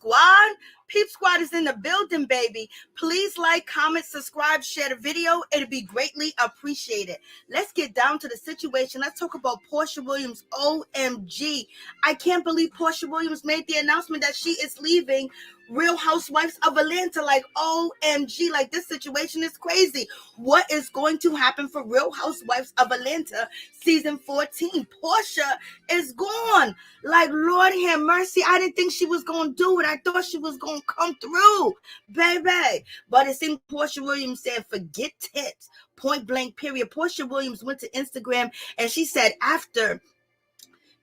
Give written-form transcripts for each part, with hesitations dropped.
Squad. Peep Squad is in the building, baby. Please like, comment, subscribe, share the video. It'd be greatly appreciated. Let's get down to the situation. Let's talk about Porsha Williams. OMG. I can't believe Porsha Williams made the announcement that she is leaving Real Housewives of Atlanta. Like, OMG. Like, this situation is crazy. What is going to happen for Real Housewives of Atlanta season 14? Porsha is gone. Like, Lord have mercy. I didn't think she was going to do it. I thought she was going to come through, baby. But it seemed Porsha Williams said, forget it. Point blank, period. Porsha Williams went to Instagram and she said, after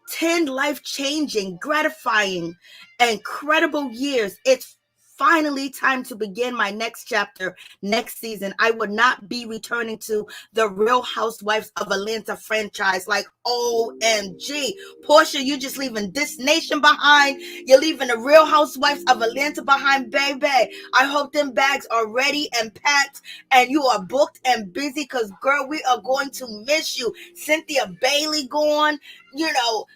10 life-changing, gratifying, incredible years, it's finally time to begin my next chapter next season. I would not be returning to the Real Housewives of Atlanta franchise. Like, OMG. Porsha, you just leaving this nation behind. You're leaving the Real Housewives of Atlanta behind, baby. I hope them bags are ready and packed and you are booked and busy because, girl, we are going to miss you. Cynthia Bailey gone, you know,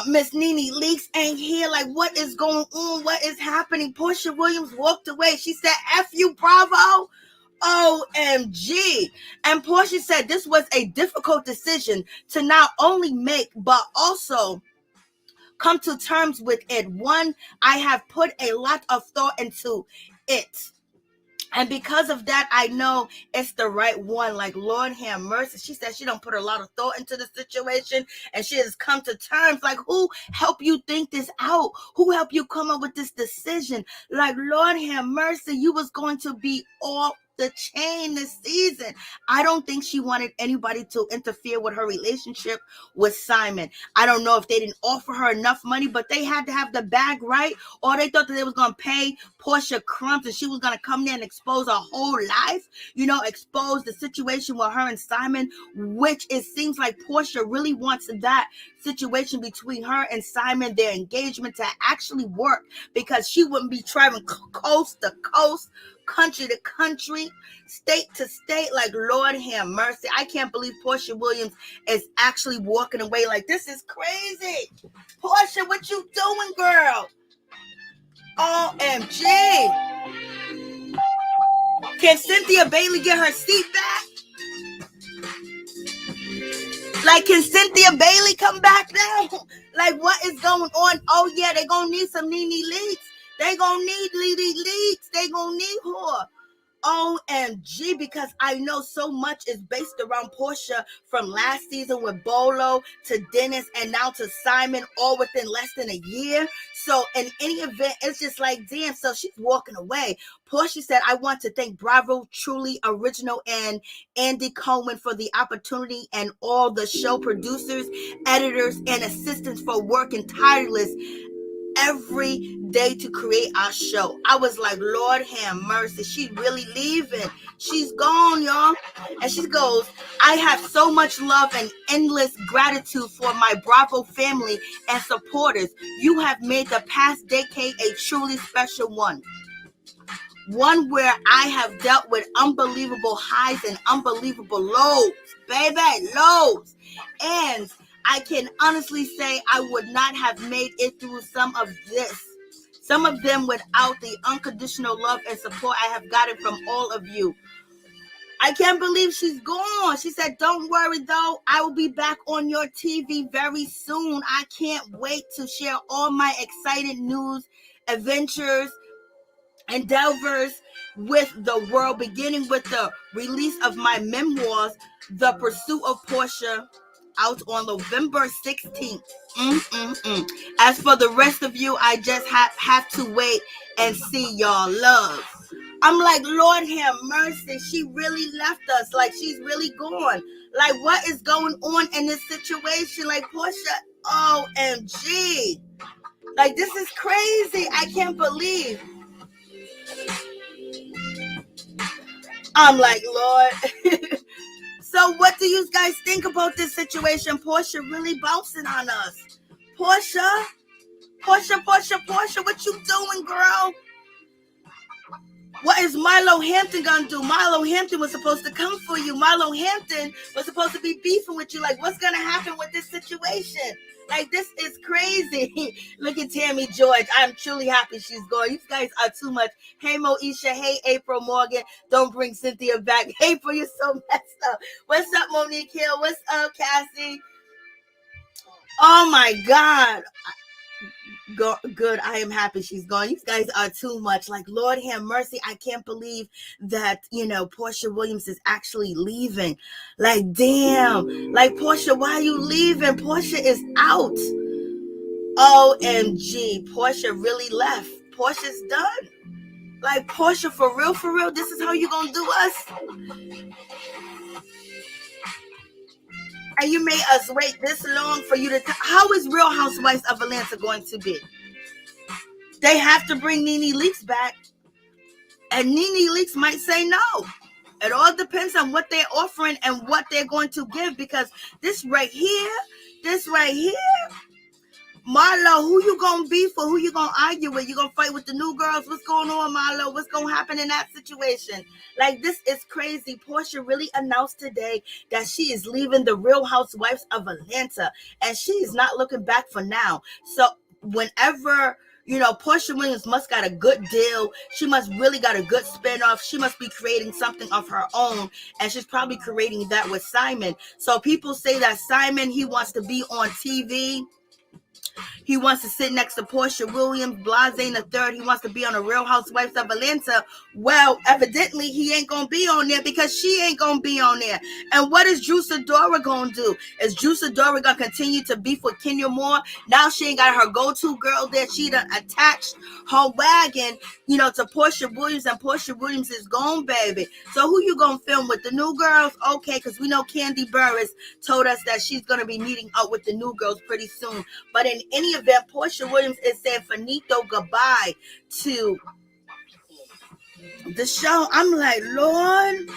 Miss NeNe Leakes ain't here. Like, what is going on? What is happening? Porsha Williams walked away. She said, F you, Bravo. OMG. And Porsha said this was a difficult decision to not only make, but also come to terms with it. One, I have put a lot of thought into it. And because of that, I know it's the right one. Like, Lord have mercy. She said she don't put a lot of thought into the situation. And she has come to terms. Like, who helped you think this out? Who helped you come up with this decision? Like, Lord have mercy. You was going to be off the chain this season. I don't think she wanted anybody to interfere with her relationship with Simon. I don't know if they didn't offer her enough money, but they had to have the bag right, or they thought that they was going to pay Porsha crumbs and she was going to come there and expose her whole life, you know, expose the situation with her and Simon, which it seems like Porsha really wants that situation between her and Simon, their engagement, to actually work, because she wouldn't be traveling coast to coast, country to country, state to state. Like, Lord have mercy. I can't believe Porsha Williams is actually walking away. Like, this is crazy. Porsha, what you doing, girl? OMG. Can Cynthia Bailey get her seat back? Like, can Cynthia Bailey come back now? Like, what is going on? Oh, yeah, they're going to need some NeNe Leakes. They gonna need NeNe Leakes. They gonna need her. OMG, because I know so much is based around Porsha, from last season with Bolo to Dennis and now to Simon, all within less than a year. So in any event, it's just like, damn, so she's walking away. Porsha said, I want to thank Bravo, Truly Original, and Andy Cohen for the opportunity, and all the show producers, editors, and assistants for working tireless every day to create our show. I was like, Lord have mercy. She really leaving. She's gone, y'all. And she goes, I have so much love and endless gratitude for my Bravo family and supporters. You have made the past decade a truly special one. One where I have dealt with unbelievable highs and unbelievable lows. Baby, lows. And I can honestly say I would not have made it through some of them without the unconditional love and support I have gotten from all of you. I can't believe she's gone. She said, don't worry though, I will be back on your TV very soon. I can't wait to share all my exciting news, adventures, endeavors with the world, beginning with the release of my memoirs, The Pursuit of Porsha, out on November 16th. As for the rest of you, I just have to wait and see, y'all. Love. I'm like, Lord have mercy. She really left us. Like, she's really gone. Like, what is going on in this situation? Like, Porsha, OMG. Like, this is crazy. I can't believe. I'm like, Lord. So what do you guys think about this situation? Porsha really bouncing on us. Porsha, what you doing, girl? What is Milo Hampton gonna do? Milo Hampton was supposed to come for you. Milo Hampton was supposed to be beefing with you. Like, what's gonna happen with this situation? Like, this is crazy. Look at Tammy George. I'm truly happy she's going. You guys are too much. Hey, Moesha. Hey, April Morgan. Don't bring Cynthia back. April, you're so messed up. What's up, Monique Hill? What's up, Cassie? Oh, my God. Good. I am happy she's gone. You guys are too much. Like, Lord have mercy. I can't believe that, Porsha Williams is actually leaving. Like, damn. Like, Porsha, why are you leaving? Porsha is out. OMG. Porsha really left. Porsha's done. Like, Porsha, for real, this is how you gonna do us? And you made us wait this long for you to... How is Real Housewives of Atlanta going to be? They have to bring NeNe Leakes back. And NeNe Leakes might say no. It all depends on what they're offering and what they're going to give. Because this right here, Marlo, who you gonna be for? Who you gonna argue with? You gonna fight with the new girls? What's going on, Marlo? What's gonna happen in that situation? Like, this is crazy. Porsha really announced today that she is leaving the Real Housewives of Atlanta, and she is not looking back for now. So whenever, Porsha Williams must got a good deal. She must really got a good spinoff. She must be creating something of her own, and she's probably creating that with Simon. So people say that Simon, he wants to be on TV. He wants to sit next to Porsha Williams, Blase the third. He wants to be on a Real Housewives of Atlanta. Well, evidently, he ain't going to be on there because she ain't going to be on there. And what is Drew Sidora going to do? Is Drew Sidora going to continue to beef with Kenya Moore? Now she ain't got her go-to girl there. She done attached her wagon, to Porsha Williams, and Porsha Williams is gone, baby. So who you going to film with? The new girls? Okay, because we know Candy Burris told us that she's going to be meeting up with the new girls pretty soon. But in any event, Porsha Williams is saying finito goodbye to the show. I'm like, Lord,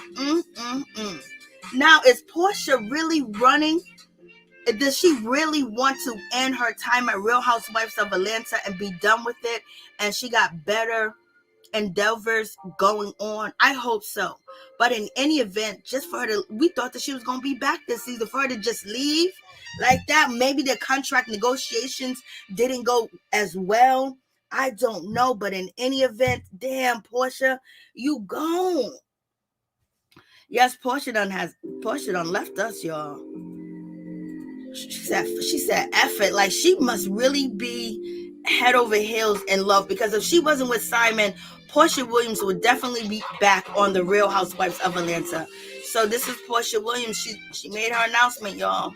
Now, is Porsha really running? Does she really want to end her time at Real Housewives of Atlanta and be done with it? And she got better endeavors going on? I hope so. But in any event, just for her to, we thought that she was going to be back this season. For her to just leave like that, maybe the contract negotiations didn't go as well. I don't know. But in any event, damn, Porsha, you gone. Yes, Porsha done left us, y'all. She said F it. Like, she must really be head over heels in love, because if she wasn't with Simon, Porsha Williams would definitely be back on the Real Housewives of Atlanta. So this is Porsha Williams. She made her announcement, y'all.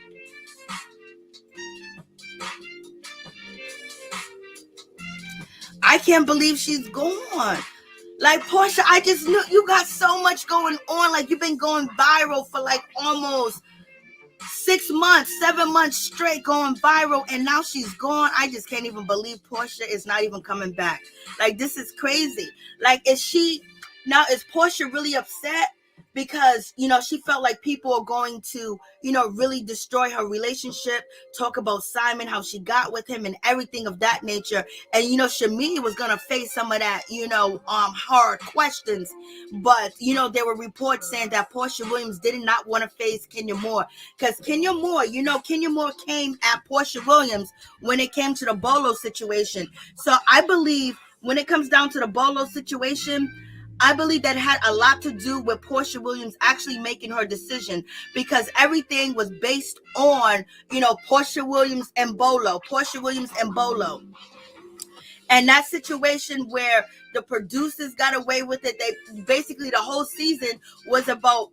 I can't believe she's gone. Like, Porsha, I just knew you got so much going on. Like, you've been going viral for like almost 6 months, 7 months straight going viral, and now she's gone. I just can't even believe Porsha is not even coming back. Like, this is crazy. Like, is Porsha really upset because, she felt like people are going to, really destroy her relationship, talk about Simon, how she got with him and everything of that nature. And, Shamia was going to face some of that, hard questions. But, there were reports saying that Porsha Williams did not want to face Kenya Moore, because Kenya Moore, Kenya Moore came at Porsha Williams when it came to the bolo situation. So I believe when it comes down to the bolo situation, I believe that had a lot to do with Porsha Williams actually making her decision, because everything was based on, Porsha Williams and Bolo. And that situation where the producers got away with it, they basically, the whole season was about,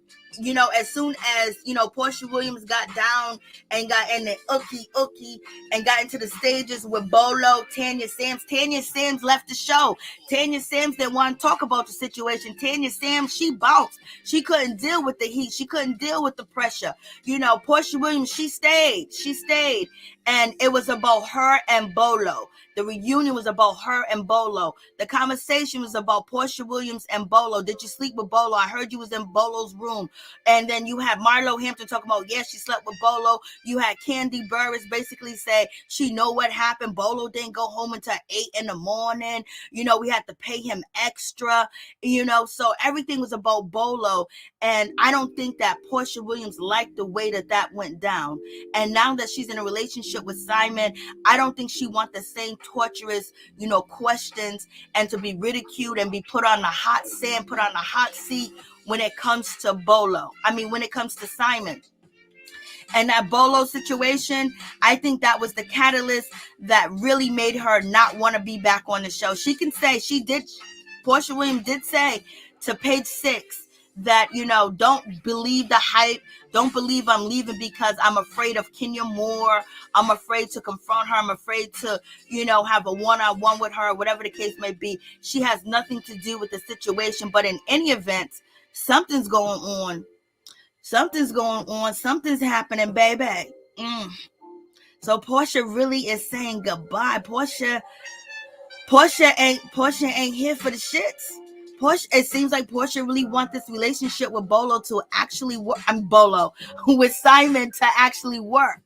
as soon as, Porsha Williams got down and got in the ookie and got into the stages with Bolo, Tanya Sams left the show. Tanya Sams didn't want to talk about the situation. Tanya Sams, she bounced. She couldn't deal with the heat. She couldn't deal with the pressure. Porsha Williams, she stayed. And it was about her and Bolo. The reunion was about her and Bolo. The conversation was about Porsha Williams and Bolo. Did you sleep with Bolo? I heard you was in Bolo's room. And then you had Marlo Hampton talking about, yeah, she slept with Bolo. You had Candy Burris basically say she know what happened. Bolo didn't go home until 8 in the morning. You know, we had to pay him extra, you know, so everything was about Bolo. And I don't think that Porsha Williams liked the way that went down. And now that she's in a relationship with Simon, I don't think she wants the same torturous, you know, questions and to be ridiculed and be put on the hot sand, put on the hot seat when it comes to when it comes to Simon. And that Bolo situation, I think that was the catalyst that really made her not want to be back on the show. She can say, Porsha Williams did say to Page 6 that, you know, don't believe the hype. Don't believe I'm leaving because I'm afraid of Kenya Moore. I'm afraid to confront her. I'm afraid to, you know, have a one-on-one with her, whatever the case may be. She has nothing to do with the situation. But in any event, something's going on. Something's happening, baby. So Porsha really is saying goodbye. Porsha ain't here for the shits. It seems like Porsha really wants this relationship with Bolo to actually work. With Simon to actually work.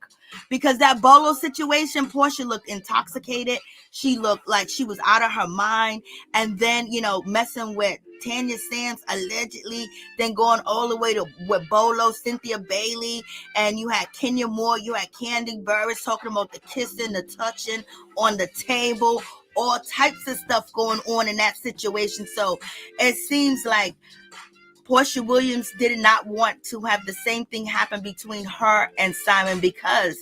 Because that Bolo situation, Porsha looked intoxicated. She looked like she was out of her mind. And then, you know, messing with Tanya Sands allegedly, then going all the way to with Bolo, Cynthia Bailey, and you had Kenya Moore, you had Candy Burris talking about the kissing, the touching on the table, all types of stuff going on in that situation. So it seems like Porsha Williams did not want to have the same thing happen between her and Simon because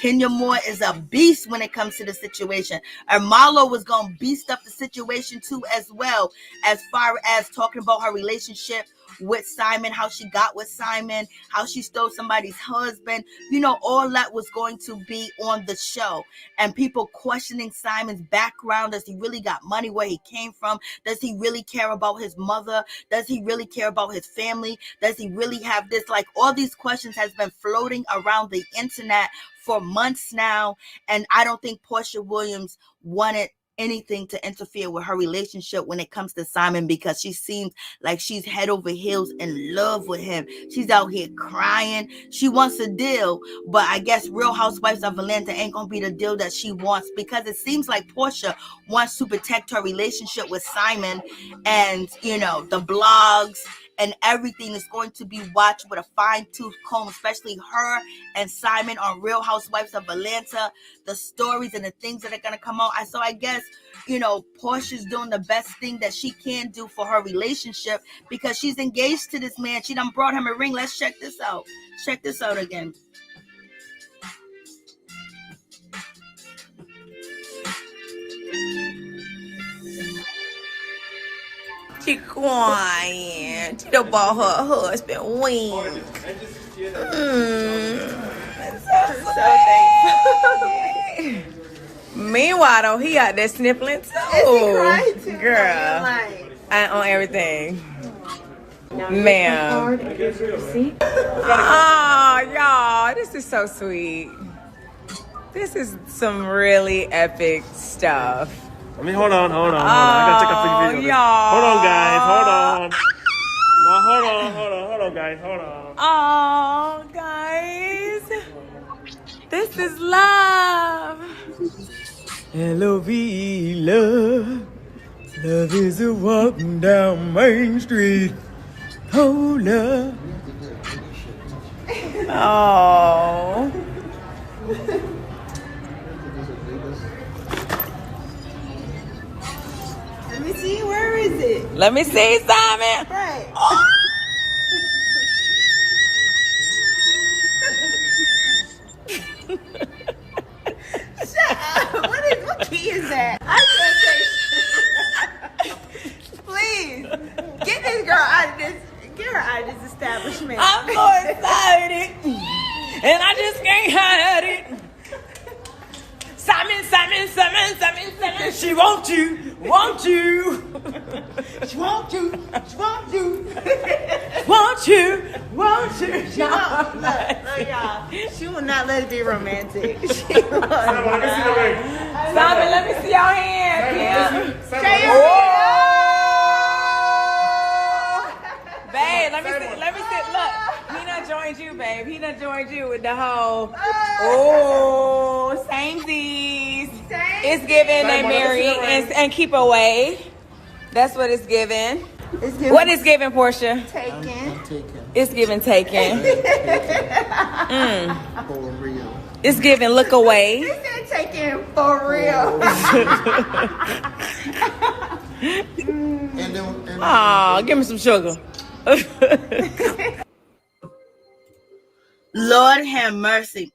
Kenya Moore is a beast when it comes to the situation. And Marlo was going to beast up the situation too as well, as far as talking about her relationship with Simon, how she got with Simon, how she stole somebody's husband. You know, all that was going to be on the show. And people questioning Simon's background. Does he really got money? Where he came from? Does he really care about his mother? Does he really care about his family? Does he really have this? Like, all these questions has been floating around the internet for months now. And I don't think Porsha Williams wanted anything to interfere with her relationship when it comes to Simon, because she seems like she's head over heels in love with him. She's out here crying. She wants a deal, but I guess Real Housewives of Atlanta ain't gonna be the deal that she wants, because it seems like Porsha wants to protect her relationship with Simon, and you know, the blogs and everything is going to be watched with a fine-tooth comb, especially her and Simon on Real Housewives of Atlanta, the stories and the things that are going to come out. So I guess, you know, Porsha's doing the best thing that she can do for her relationship, because she's engaged to this man. She done brought him a ring. Let's check this out. Check this out again. She quiet. She done bought her husband wings. So meanwhile, though, he out there sniffling too. Is he crying too? Girl, and on everything. Ma'am. Oh, y'all, this is so sweet. This is some really epic stuff. I mean, hold on. I gotta take a big video. Hold on, guys. Hold on. No, hold on, guys. Hold on. Oh, guys. This is love. L-O-V-E, love. Love is a walking down Main Street. Oh, love. Oh. Let me see. Where is it? Let me see, Simon. Right. Oh. Shut up. What key is that? I can't say. Please get this girl out of this. Get her out of this establishment. I'm so excited, and I just can't hide it. Simon. She want you. She want you. She won't. Look, y'all. She will not let it be romantic. She will not. Simon, let me see your hands. Show your hands. Babe, let me see. Look. you, babe. He done joined you with the whole, samesies. It's giving they marry and keep away. That's what it's giving. What is giving, Porsha? Taken. It's giving taken. For real. It's giving look away. He said taken for real. Aw, give me some sugar. Lord have mercy.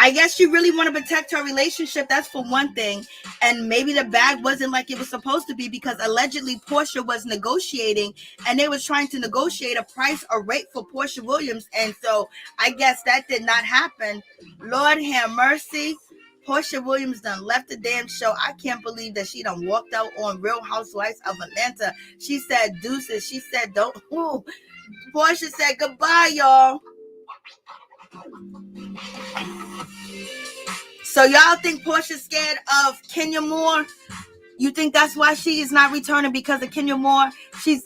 I guess she really want to protect her relationship. That's for one thing. And maybe the bag wasn't like it was supposed to be, because allegedly Porsha was negotiating and they was trying to negotiate a price or rate for Porsha Williams. And so I guess that did not happen. Lord have mercy. Porsha Williams done left the damn show. I can't believe that she done walked out on Real Housewives of Atlanta. She said deuces. She said don't. Ooh. Porsha said goodbye, y'all. So y'all think Porsha's scared of Kenya Moore? You think that's why she is not returning, because of Kenya Moore? She's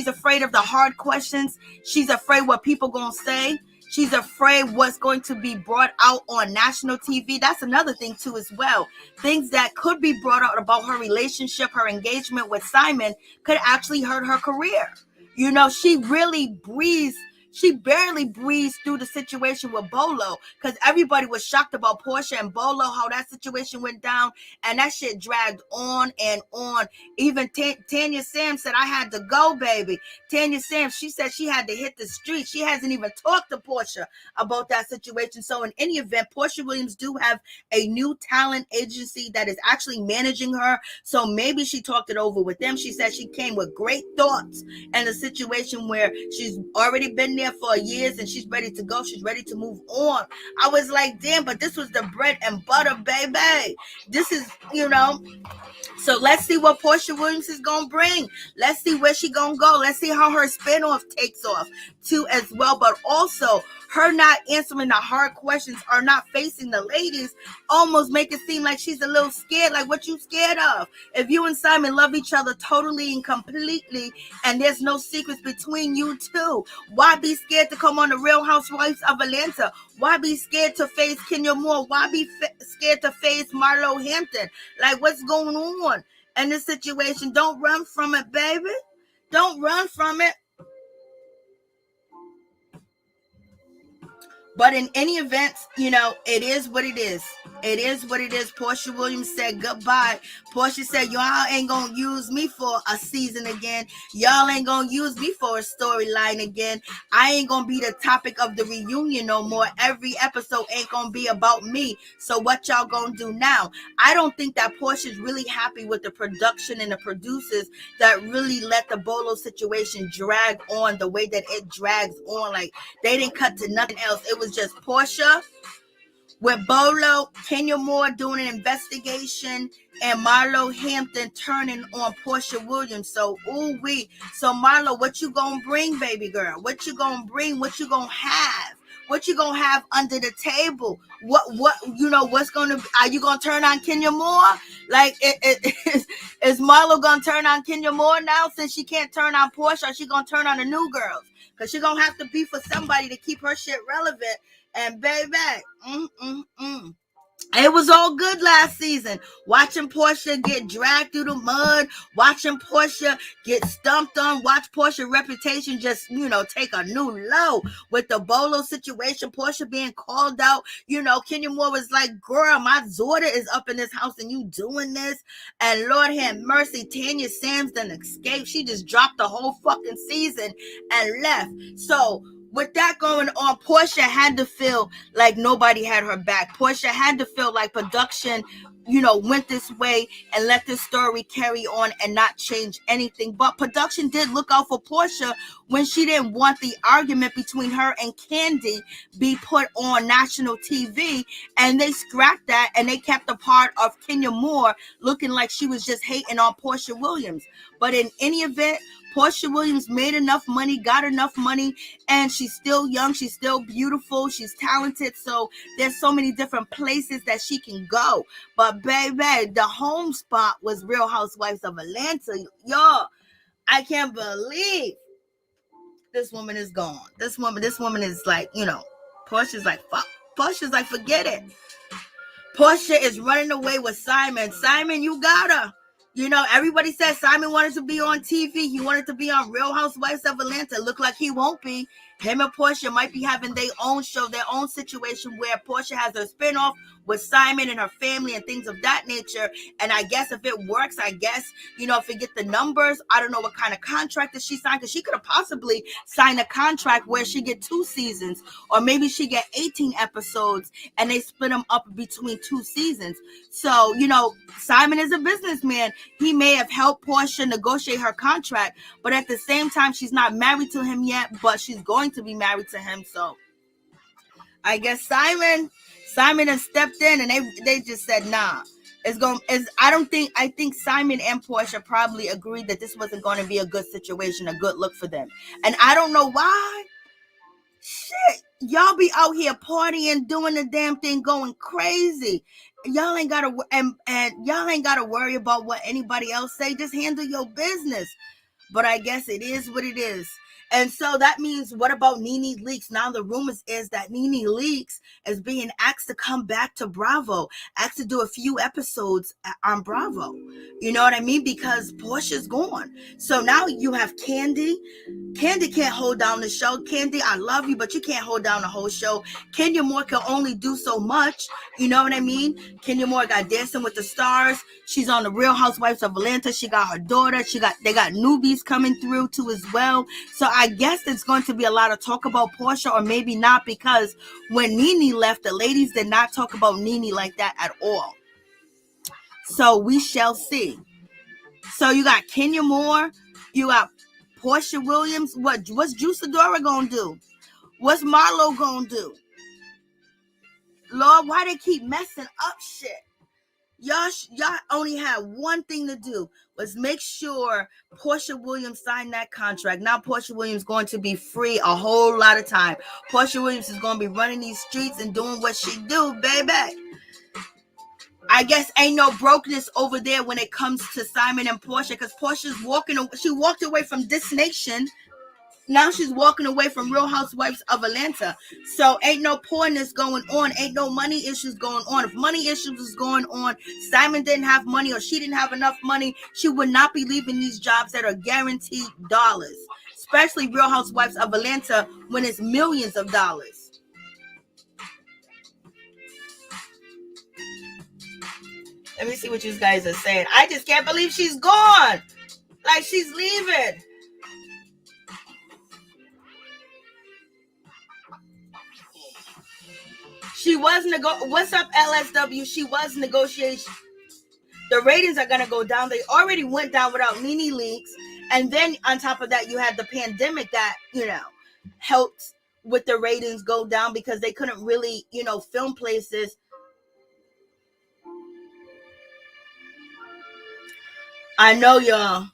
afraid of the hard questions. She's afraid what people gonna say. She's afraid what's going to be brought out on national TV. That's another thing too as well. Things that could be brought out about her relationship, her engagement with Simon, could actually hurt her career. You know, she barely breezed through the situation with Bolo, because everybody was shocked about Porsha and Bolo, how that situation went down, and that shit dragged on and on. Even Tanya Sam said, I had to go, baby. Tanya Sam, she said she had to hit the street. She hasn't even talked to Porsha about that situation. So in any event, Porsha Williams do have a new talent agency that is actually managing her. So maybe she talked it over with them. She said she came with great thoughts and a situation where she's already been there for years and she's ready to go. She's ready to move on. I was like, damn, but this was the bread and butter, baby. This is, you know. So let's see what Porsha Williams is going to bring. Let's see where she going to go. Let's see how her spinoff takes off too as well. But also her not answering the hard questions or not facing the ladies almost make it seem like she's a little scared. Like, what you scared of? If you and Simon love each other totally and completely and there's no secrets between you two, why be scared to come on the Real Housewives of Atlanta? Why be scared to face Kenya Moore? Why be scared to face Marlo Hampton? Like, what's going on in this situation? Don't run from it, baby. Don't run from it. But in any event, you know, it is what it is. It is what it is. Porsha Williams said goodbye. Porsha said, y'all ain't going to use me for a season again. Y'all ain't going to use me for a storyline again. I ain't going to be the topic of the reunion no more. Every episode ain't going to be about me. So what y'all going to do now? I don't think that Porsha's really happy with the production and the producers that really let the Bolo situation drag on the way that it drags on. Like, they didn't cut to nothing else. It was just Porsha with Bolo, Kenya Moore doing an investigation, and Marlo Hampton turning on Porsha Williams. So, So, Marlo, what you gonna bring, baby girl? What you gonna bring? What you gonna have? What you gonna have under the table? What's gonna, are you gonna turn on Kenya Moore? Like, is Marlo gonna turn on Kenya Moore now since she can't turn on Porsha, or she gonna turn on the new girls? Because she's gonna have to be for somebody to keep her shit relevant. And baby, it was all good last season. Watching Porsha get dragged through the mud, watching Porsha get stumped on, watch Porsha's reputation just, take a new low with the Bolo situation. Porsha being called out. Kenya Moore was like, girl, my daughter is up in this house and you doing this. And Lord have mercy, Tanya Sams done escaped. She just dropped the whole fucking season and left. So, with that going on, Porsha had to feel like nobody had her back. Porsha had to feel like production, went this way and let this story carry on and not change anything. But production did look out for Porsha when she didn't want the argument between her and Candy be put on national TV. And they scrapped that and they kept a part of Kenya Moore looking like she was just hating on Porsha Williams. But in any event, Porsha Williams made enough money, got enough money, and she's still young, she's still beautiful, she's talented, so there's so many different places that she can go. But baby, the home spot was Real Housewives of Atlanta. Y'all, I can't believe this woman is gone. This woman is like, Porsha's like, fuck. Porsha's like, forget it. Porsha is running away with Simon. Simon, you gotta. Everybody said Simon wanted to be on TV. He wanted to be on Real Housewives of Atlanta. Look like he won't be. Him and Porsha might be having their own show, their own situation where Porsha has her spinoff with Simon and her family and things of that nature. And I guess if it works, if it get the numbers, I don't know what kind of contract that she signed, because she could have possibly signed a contract where she get 2 seasons, or maybe she get 18 episodes and they split them up between 2 seasons. So, Simon is a businessman. He may have helped Porsha negotiate her contract, but at the same time, she's not married to him yet, but she's going to be married to him. So I guess Simon has stepped in, and they just said, nah. I think Simon and Porsha probably agreed that this wasn't going to be a good situation, a good look for them. And I don't know why. Shit, y'all be out here partying, doing the damn thing, going crazy. Y'all ain't gotta and y'all ain't gotta worry about what anybody else say. Just handle your business. But I guess it is what it is. And so that means, what about NeNe Leakes? Now the rumors is that NeNe Leakes is being asked to come back to Bravo, asked to do a few episodes on Bravo. You know what I mean? Because Porsha's gone. So now you have Candy. Candy can't hold down the show. Candy, I love you, but you can't hold down the whole show. Kenya Moore can only do so much. You know what I mean? Kenya Moore got Dancing with the Stars. She's on the Real Housewives of Atlanta. She got her daughter. They got newbies coming through too as well. So I guess it's going to be a lot of talk about Porsha, or maybe not, because when NeNe left, the ladies did not talk about NeNe like that at all. So we shall see. So you got Kenya Moore, you got Porsha Williams. What's Juiceadora gonna do? What's Marlo gonna do? Lord, why they keep messing up shit? Y'all only had one thing to do, was make sure Porsha Williams signed that contract. Now Porsha Williams going to be free a whole lot of time. Porsha Williams is going to be running these streets and doing what she do, baby. I guess ain't no brokenness over there when it comes to Simon and Porsha, because Porsha's she walked away from This Nation. Now she's walking away from Real Housewives of Atlanta. So ain't no poorness going on. Ain't no money issues going on. If money issues was going on, Simon didn't have money, or she didn't have enough money, she would not be leaving these jobs that are guaranteed dollars. Especially Real Housewives of Atlanta, when it's millions of dollars. Let me see what you guys are saying. I just can't believe she's gone. Like, she's leaving. She was what's up, LSW? She was negotiation. The ratings are gonna go down. They already went down without NeNe Leakes, and then on top of that, you had the pandemic that helped with the ratings go down, because they couldn't really film places. I know, y'all.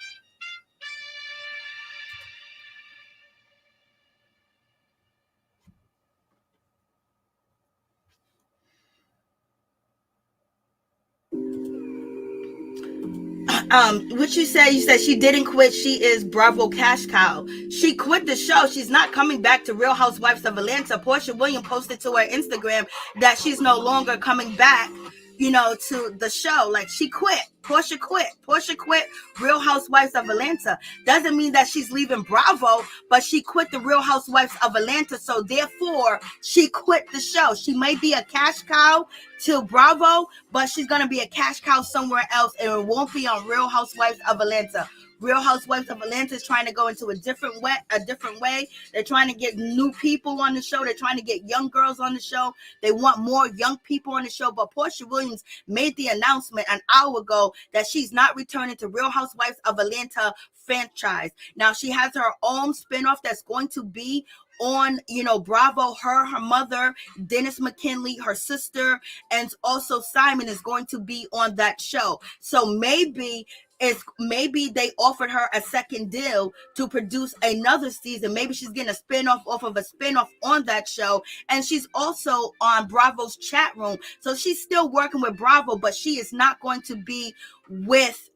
What you said she didn't quit. She is Bravo cash cow. She quit the show. She's not coming back to Real Housewives of Atlanta. Porsha Williams posted to her Instagram that she's no longer coming back, to the show. Like, she quit. Porsha quit Real Housewives of Atlanta. Doesn't mean that she's leaving Bravo, but she quit the Real Housewives of Atlanta. So therefore, she quit the show. She might be a cash cow to Bravo, but she's going to be a cash cow somewhere else, and it won't be on Real Housewives of Atlanta. Real Housewives of Atlanta is trying to go into a different way. They're trying to get new people on the show. They're trying to get young girls on the show. They want more young people on the show. But Porsha Williams made the announcement an hour ago that she's not returning to Real Housewives of Atlanta franchise. Now she has her own spinoff that's going to be on, Bravo. Her mother, Dennis McKinley, her sister, and also Simon is going to be on that show. So maybe they offered her a second deal to produce another season. Maybe she's getting a spinoff off of a spinoff on that show. And she's also on Bravo's chat room. So she's still working with Bravo, but she is not going to be with,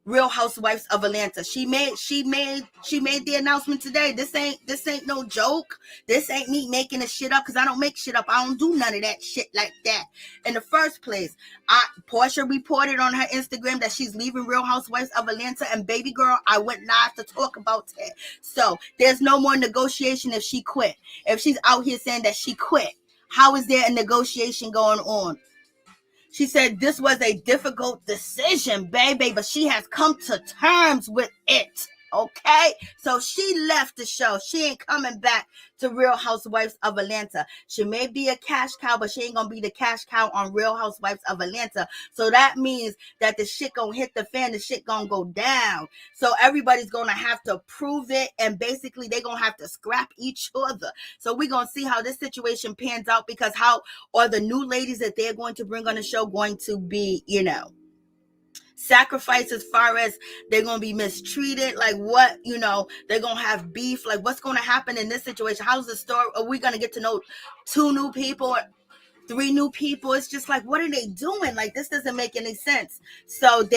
Real Housewives of Atlanta. She made the announcement today. This ain't no joke. This ain't me making this shit up, because I don't make shit up. I don't do none of that shit like that. In the first place, Porsha reported on her Instagram that she's leaving Real Housewives of Atlanta, and baby girl, I went live to talk about it. So there's no more negotiation if she quit. If she's out here saying that she quit, how is there a negotiation going on? She said this was a difficult decision, baby, but she has come to terms with it. Okay, so she left the show. She ain't coming back to Real Housewives of Atlanta. She may be a cash cow, but she ain't gonna be the cash cow on Real Housewives of Atlanta. So that means that the shit gonna hit the fan, the shit gonna go down. So everybody's gonna have to prove it, and basically they're gonna have to scrap each other. So we're gonna see how this situation pans out, because how are the new ladies that they're going to bring on the show going to be, sacrifice, as far as they're going to be mistreated, like what, they're going to have beef, like what's going to happen in this situation? How's the story? Are we going to get to know 2 new people, 3 new people? It's just like, what are they doing? Like, this doesn't make any sense. So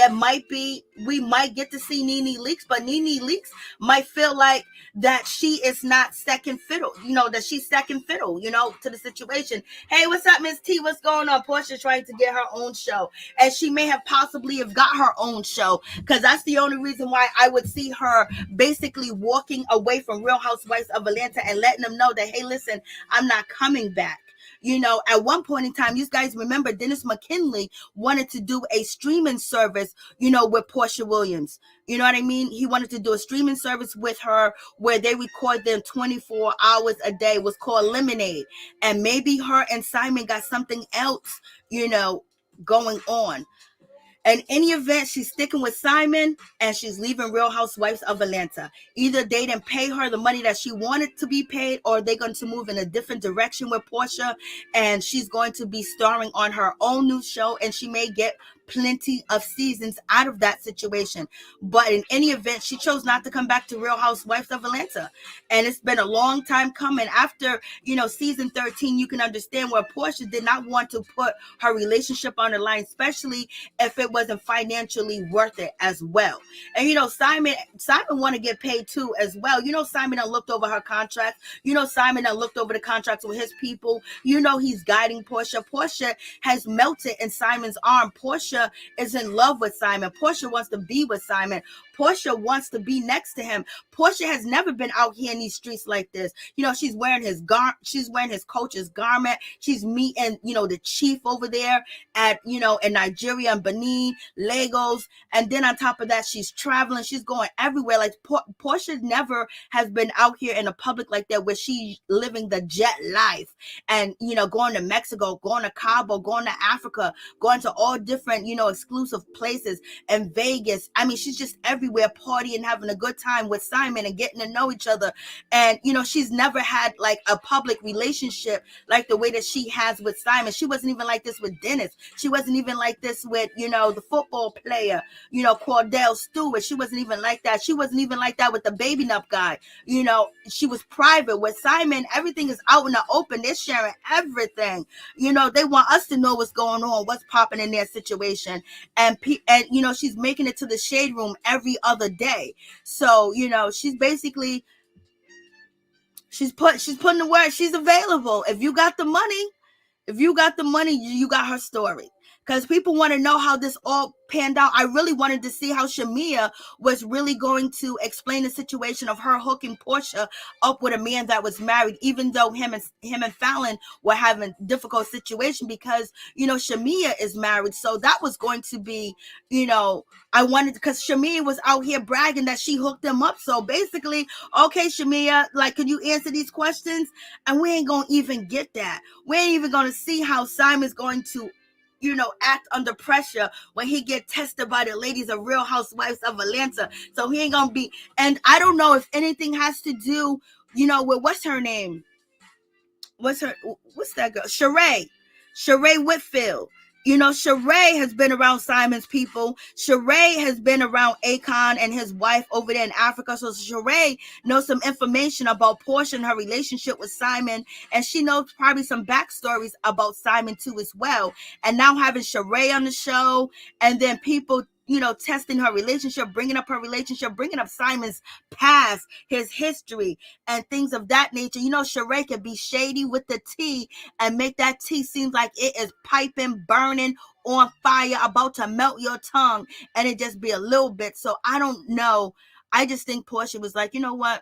we might get to see NeNe Leakes, but NeNe Leakes might feel like that she is not second fiddle, that she's second fiddle, to the situation. Hey, what's up, Miss T? What's going on? Porsha trying to get her own show, and she may have possibly have got her own show, because that's the only reason why I would see her basically walking away from Real Housewives of Atlanta and letting them know that, hey, listen, I'm not coming back. At one point in time, you guys remember Dennis McKinley wanted to do a streaming service, with Porsha Williams. You know what I mean? He wanted to do a streaming service with her where they record them 24 hours a day. It was called Lemonade. And maybe her and Simon got something else, going on. In any event, she's sticking with Simon, and she's leaving Real Housewives of Atlanta. Either they didn't pay her the money that she wanted to be paid, or they're going to move in a different direction with Porsha, and she's going to be starring on her own new show, and she may get plenty of seasons out of that situation. But in any event, she chose not to come back to Real Housewives of Atlanta, and it's been a long time coming. After season 13, you can understand where Porsha did not want to put her relationship on the line, especially if it wasn't financially worth it as well. And Simon want to get paid too as well. Simon done looked over her contract. Simon done looked over the contracts with his people. He's guiding Porsha. Porsha has melted in Simon's arm. Porsha is in love with Simon. Porsha wants to be with Simon. Porsha wants to be next to him. Porsha has never been out here in these streets like this. She's wearing his coach's garment. She's meeting, the chief over there at, in Nigeria and Benin, Lagos. And then on top of that, she's traveling. She's going everywhere. Like Porsha never has been out here in the public like that, where she's living the jet life and, going to Mexico, going to Cabo, going to Africa, going to all different, exclusive places, and Vegas. I mean, she's just everywhere partying, having a good time with Simon and getting to know each other. And, she's never had like a public relationship like the way that she has with Simon. She wasn't even like this with Dennis. She wasn't even like this with, the football player, Cordell Stewart. She wasn't even like that. She wasn't even like that with the Baby Nup guy. She was private. With Simon, everything is out in the open. They're sharing everything. They want us to know what's going on, what's popping in their situation. And she's making it to the shade room every other day. So, she's basically, she's putting the word, she's available. If you got the money, you got her story. Because people want to know how this all panned out. I really wanted to see how Shamia was really going to explain the situation of her hooking Porsha up with a man that was married, even though him and Fallon were having a difficult situation, because, Shamia is married. So that was going to be, because Shamia was out here bragging that she hooked them up. So basically, okay, Shamia, like, could you answer these questions? And we ain't going to even get that. We ain't even going to see how Simon's going to act under pressure when he get tested by the ladies of Real Housewives of Atlanta. So he ain't gonna be, and I don't know if anything has to do, with what's her name? What's that girl? Sheree Whitfield. Sheree has been around Simon's people. Sheree has been around Akon and his wife over there in Africa. So Sheree knows some information about Porsha and her relationship with Simon. And she knows probably some backstories about Simon too as well. And now having Sheree on the show, and then people testing her relationship, bringing up Simon's past, his history, and things of that nature. Sheree could be shady with the tea and make that tea seem like it is piping, burning, on fire, about to melt your tongue, and it just be a little bit. So I don't know. I just think Porsha was like, you know what?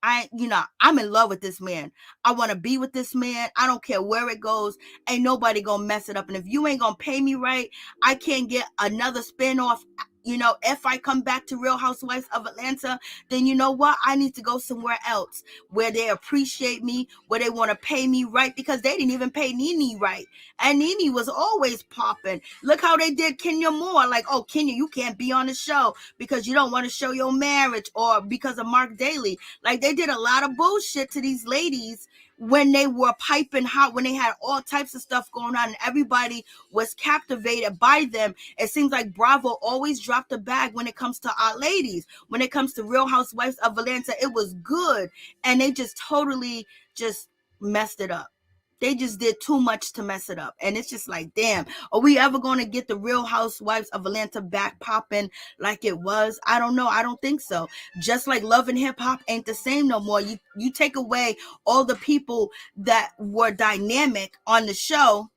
I'm in love with this man. I want to be with this man. I don't care where it goes. Ain't nobody gonna mess it up. And if you ain't gonna pay me right, I can't get another spinoff. If I come back to Real Housewives of Atlanta, then you know what? I need to go somewhere else where they appreciate me, where they want to pay me right, because they didn't even pay NeNe right. And NeNe was always popping. Look how they did Kenya Moore. Like, oh, Kenya, you can't be on the show because you don't want to show your marriage, or because of Mark Daly. Like, they did a lot of bullshit to these ladies when they were piping hot, when they had all types of stuff going on and everybody was captivated by them. It seems like Bravo always dropped the bag when it comes to our ladies. When it comes to Real Housewives of Atlanta, it was good, and they just totally just messed it up. They just did too much to mess it up. And it's just like, damn, are we ever going to get the Real Housewives of Atlanta back popping like it was? I don't know. I don't think so. Just like Love and Hip Hop ain't the same no more. You take away all the people that were dynamic on the show,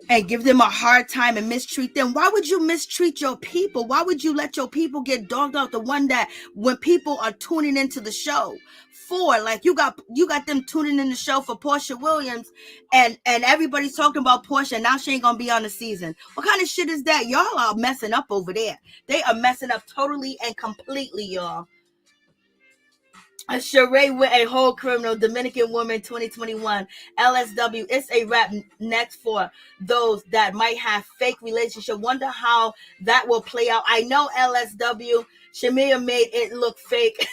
and give them a hard time and mistreat them. Why would you mistreat your people? Why would you let your people get dogged out? The one that when people are tuning into the show for, like, you got them tuning in the show for Porsha Williams, and everybody's talking about Porsha, and now she ain't gonna be on the season. What kind of shit is that? Y'all are messing up over there. They are messing up totally and completely, y'all. A Sheree with a whole criminal, Dominican woman, 2021. LSW, it's a wrap. Next for those that might have fake relationship. Wonder how that will play out. I know LSW. Shamia made it look fake.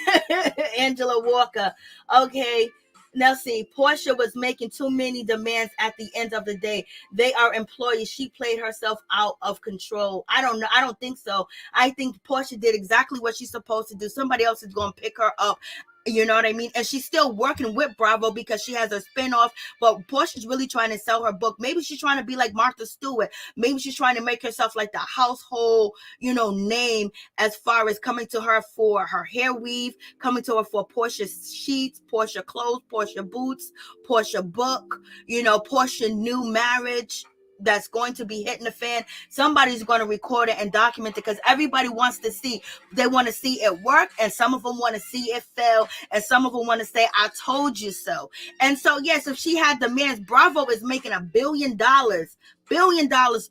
Angela Walker. Okay. Now see, Porsha was making too many demands at the end of the day. They are employees. She played herself out of control. I don't know. I don't think so. I think Porsha did exactly what she's supposed to do. Somebody else is going to pick her up. You know what I mean? And she's still working with Bravo because she has a spinoff. But Porsha's really trying to sell her book. Maybe she's trying to be like Martha Stewart. Maybe she's trying to make herself like the household, name, as far as coming to her for her hair weave, coming to her for Porsha sheets, Porsha clothes, Porsha boots, Porsha book, Porsha new marriage that's going to be hitting the fan. Somebody's going to record it and document it, because everybody wants to see. They want to see it work, and some of them want to see it fail, and some of them want to say, I told you so. And so, yes, if she had demands, Bravo is making $1 billion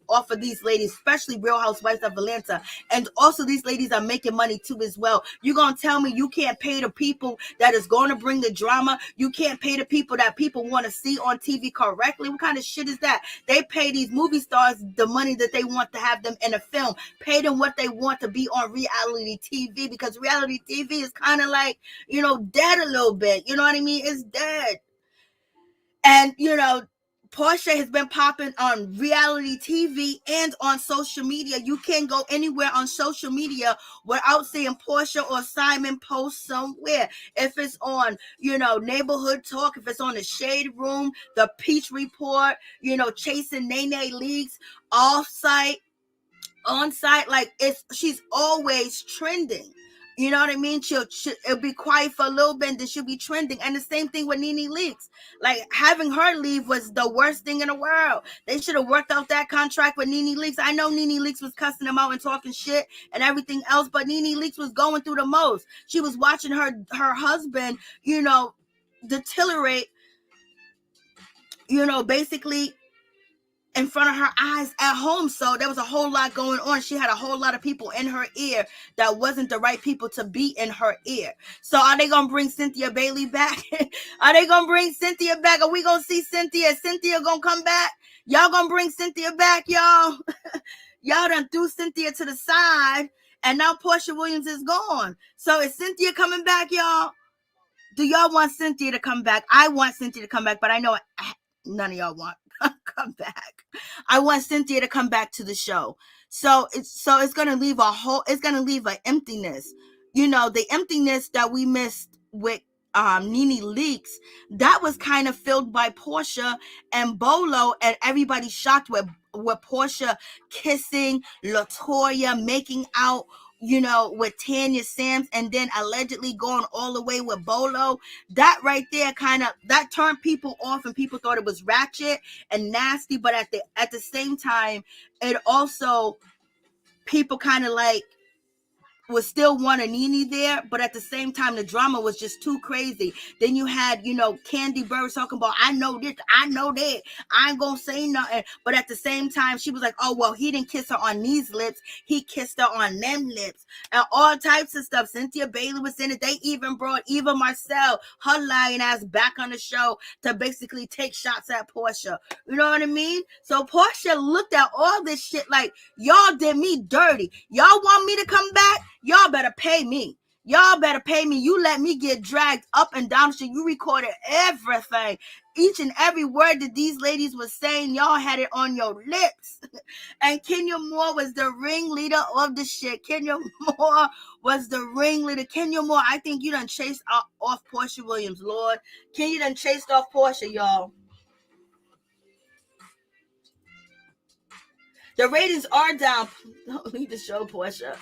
off of these ladies, especially Real Housewives of Atlanta. And also these ladies are making money too as well. You're going to tell me you can't pay the people that is going to bring the drama? You can't pay the people that people want to see on TV correctly? What kind of shit is that? They pay these movie stars the money that they want to have them in a film. Pay them what they want to be on reality TV, because reality TV is kind of like, dead a little bit. You know what I mean? It's dead. And, Porsha has been popping on reality TV and on social media. You can't go anywhere on social media without seeing Porsha or Simon post somewhere. If it's on, Neighborhood Talk, if it's on the Shade Room, the Peach Report, chasing NeNe leaks, off-site, on-site, like she's always trending. You know what I mean? It'll be quiet for a little bit, and then she'll be trending. And the same thing with NeNe Leakes. Like, having her leave was the worst thing in the world. They should have worked out that contract with NeNe Leakes. I know NeNe Leakes was cussing them out and talking shit and everything else, but NeNe Leakes was going through the most. She was watching her husband, deteriorate, basically in front of her eyes at home. So there was a whole lot going on. She had a whole lot of people in her ear that wasn't the right people to be in her ear. So are they going to bring Cynthia Bailey back? Are they going to bring Cynthia back? Are we going to see Cynthia? Is Cynthia going to come back? Y'all going to bring Cynthia back, y'all? Y'all done threw Cynthia to the side, and now Porsha Williams is gone. So is Cynthia coming back, y'all? Do y'all want Cynthia to come back? I want Cynthia to come back, but I know none of y'all want come back. I want Cynthia to come back to the show. So it's gonna leave an emptiness. The emptiness that we missed with NeNe Leakes, that was kind of filled by Porsha and Bolo, and everybody shocked with Porsha kissing LaToya, making out, with Tanya Sams, and then allegedly going all the way with Bolo. That right there that turned people off, and people thought it was ratchet and nasty, but at the same time, it also, people kind of like was still one of NeNe there, but at the same time, the drama was just too crazy. Then you had, Candy Bird talking about, I know this, I know that, I ain't gonna say nothing. But at the same time, she was like, oh, well, he didn't kiss her on these lips, he kissed her on them lips, and all types of stuff. Cynthia Bailey was in it. They even brought Eva Marcel, her lying ass, back on the show to basically take shots at Porsha. You know what I mean? So Porsha looked at all this shit like, y'all did me dirty. Y'all want me to come back? Y'all better pay me. Y'all better pay me. You let me get dragged up and down the street. You recorded everything. Each and every word that these ladies were saying, y'all had it on your lips. And Kenya Moore was the ringleader of the shit. Kenya Moore was the ringleader. Kenya Moore, I think you done chased off Porsha Williams, Lord. Kenya done chased off Porsha, y'all. The ratings are down. Don't need to show Porsha.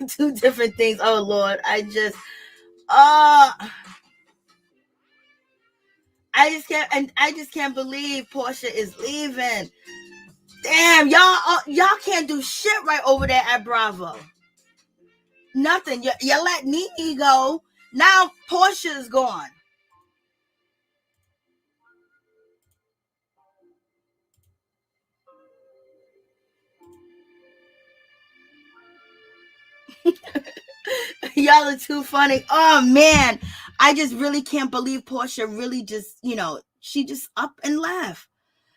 Two different things. Oh Lord, I just can't believe Porsha is leaving. Damn, y'all can't do shit right over there at Bravo. Nothing. You let NeNe go. Now Porsha is gone. Y'all are too funny. Oh man, I just really can't believe Porsha really just, she just up and left.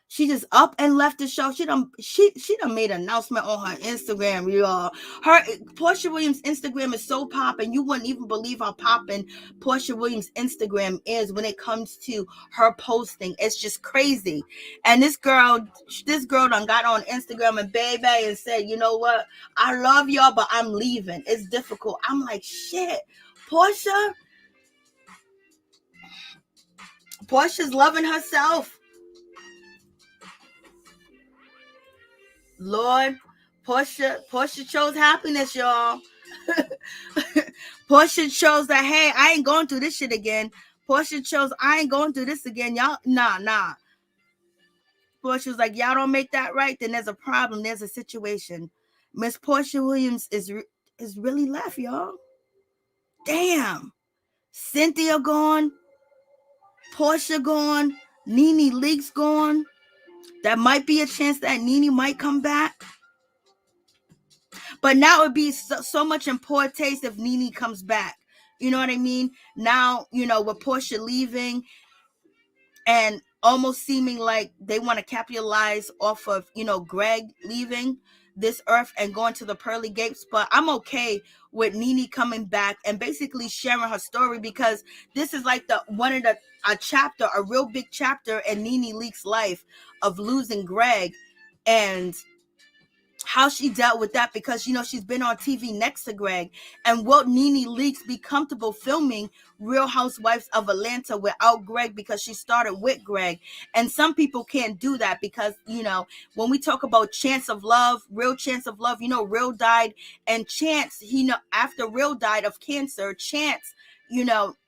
She just up and left the show. She done made an announcement on her Instagram, y'all. Porsha Williams' Instagram is so popping. You wouldn't even believe how popping Porsha Williams' Instagram is when it comes to her posting. It's just crazy. And this girl done got on Instagram and baby and said, you know what? I love y'all, but I'm leaving. It's difficult. I'm like, shit, Portia's loving herself. Lord, Porsha chose happiness, y'all. Porsha chose that, hey, I ain't going through this shit again. Porsha chose, I ain't going through this again. Y'all, nah. Porsha was like, y'all don't make that right, then there's a problem. There's a situation. Miss Porsha Williams is really left, y'all. Damn. Cynthia gone. Porsha gone. NeNe Leakes gone. That might be a chance that NeNe might come back. But now it would be so much in poor taste if NeNe comes back. You know what I mean? Now, with Porsha leaving and almost seeming like they want to capitalize off of, Gregg leaving this earth and going to the pearly gates. But I'm okay with NeNe coming back and basically sharing her story, because this is like a real big chapter in NeNe Leakes' life of losing Gregg and how she dealt with that, because she's been on TV next to Gregg. And will NeNe Leakes be comfortable filming Real Housewives of Atlanta without Gregg, because she started with Gregg? And some people can't do that because when we talk about Chance of Love, Real Chance of Love, Real died, and Chance, after Real died of cancer, Chance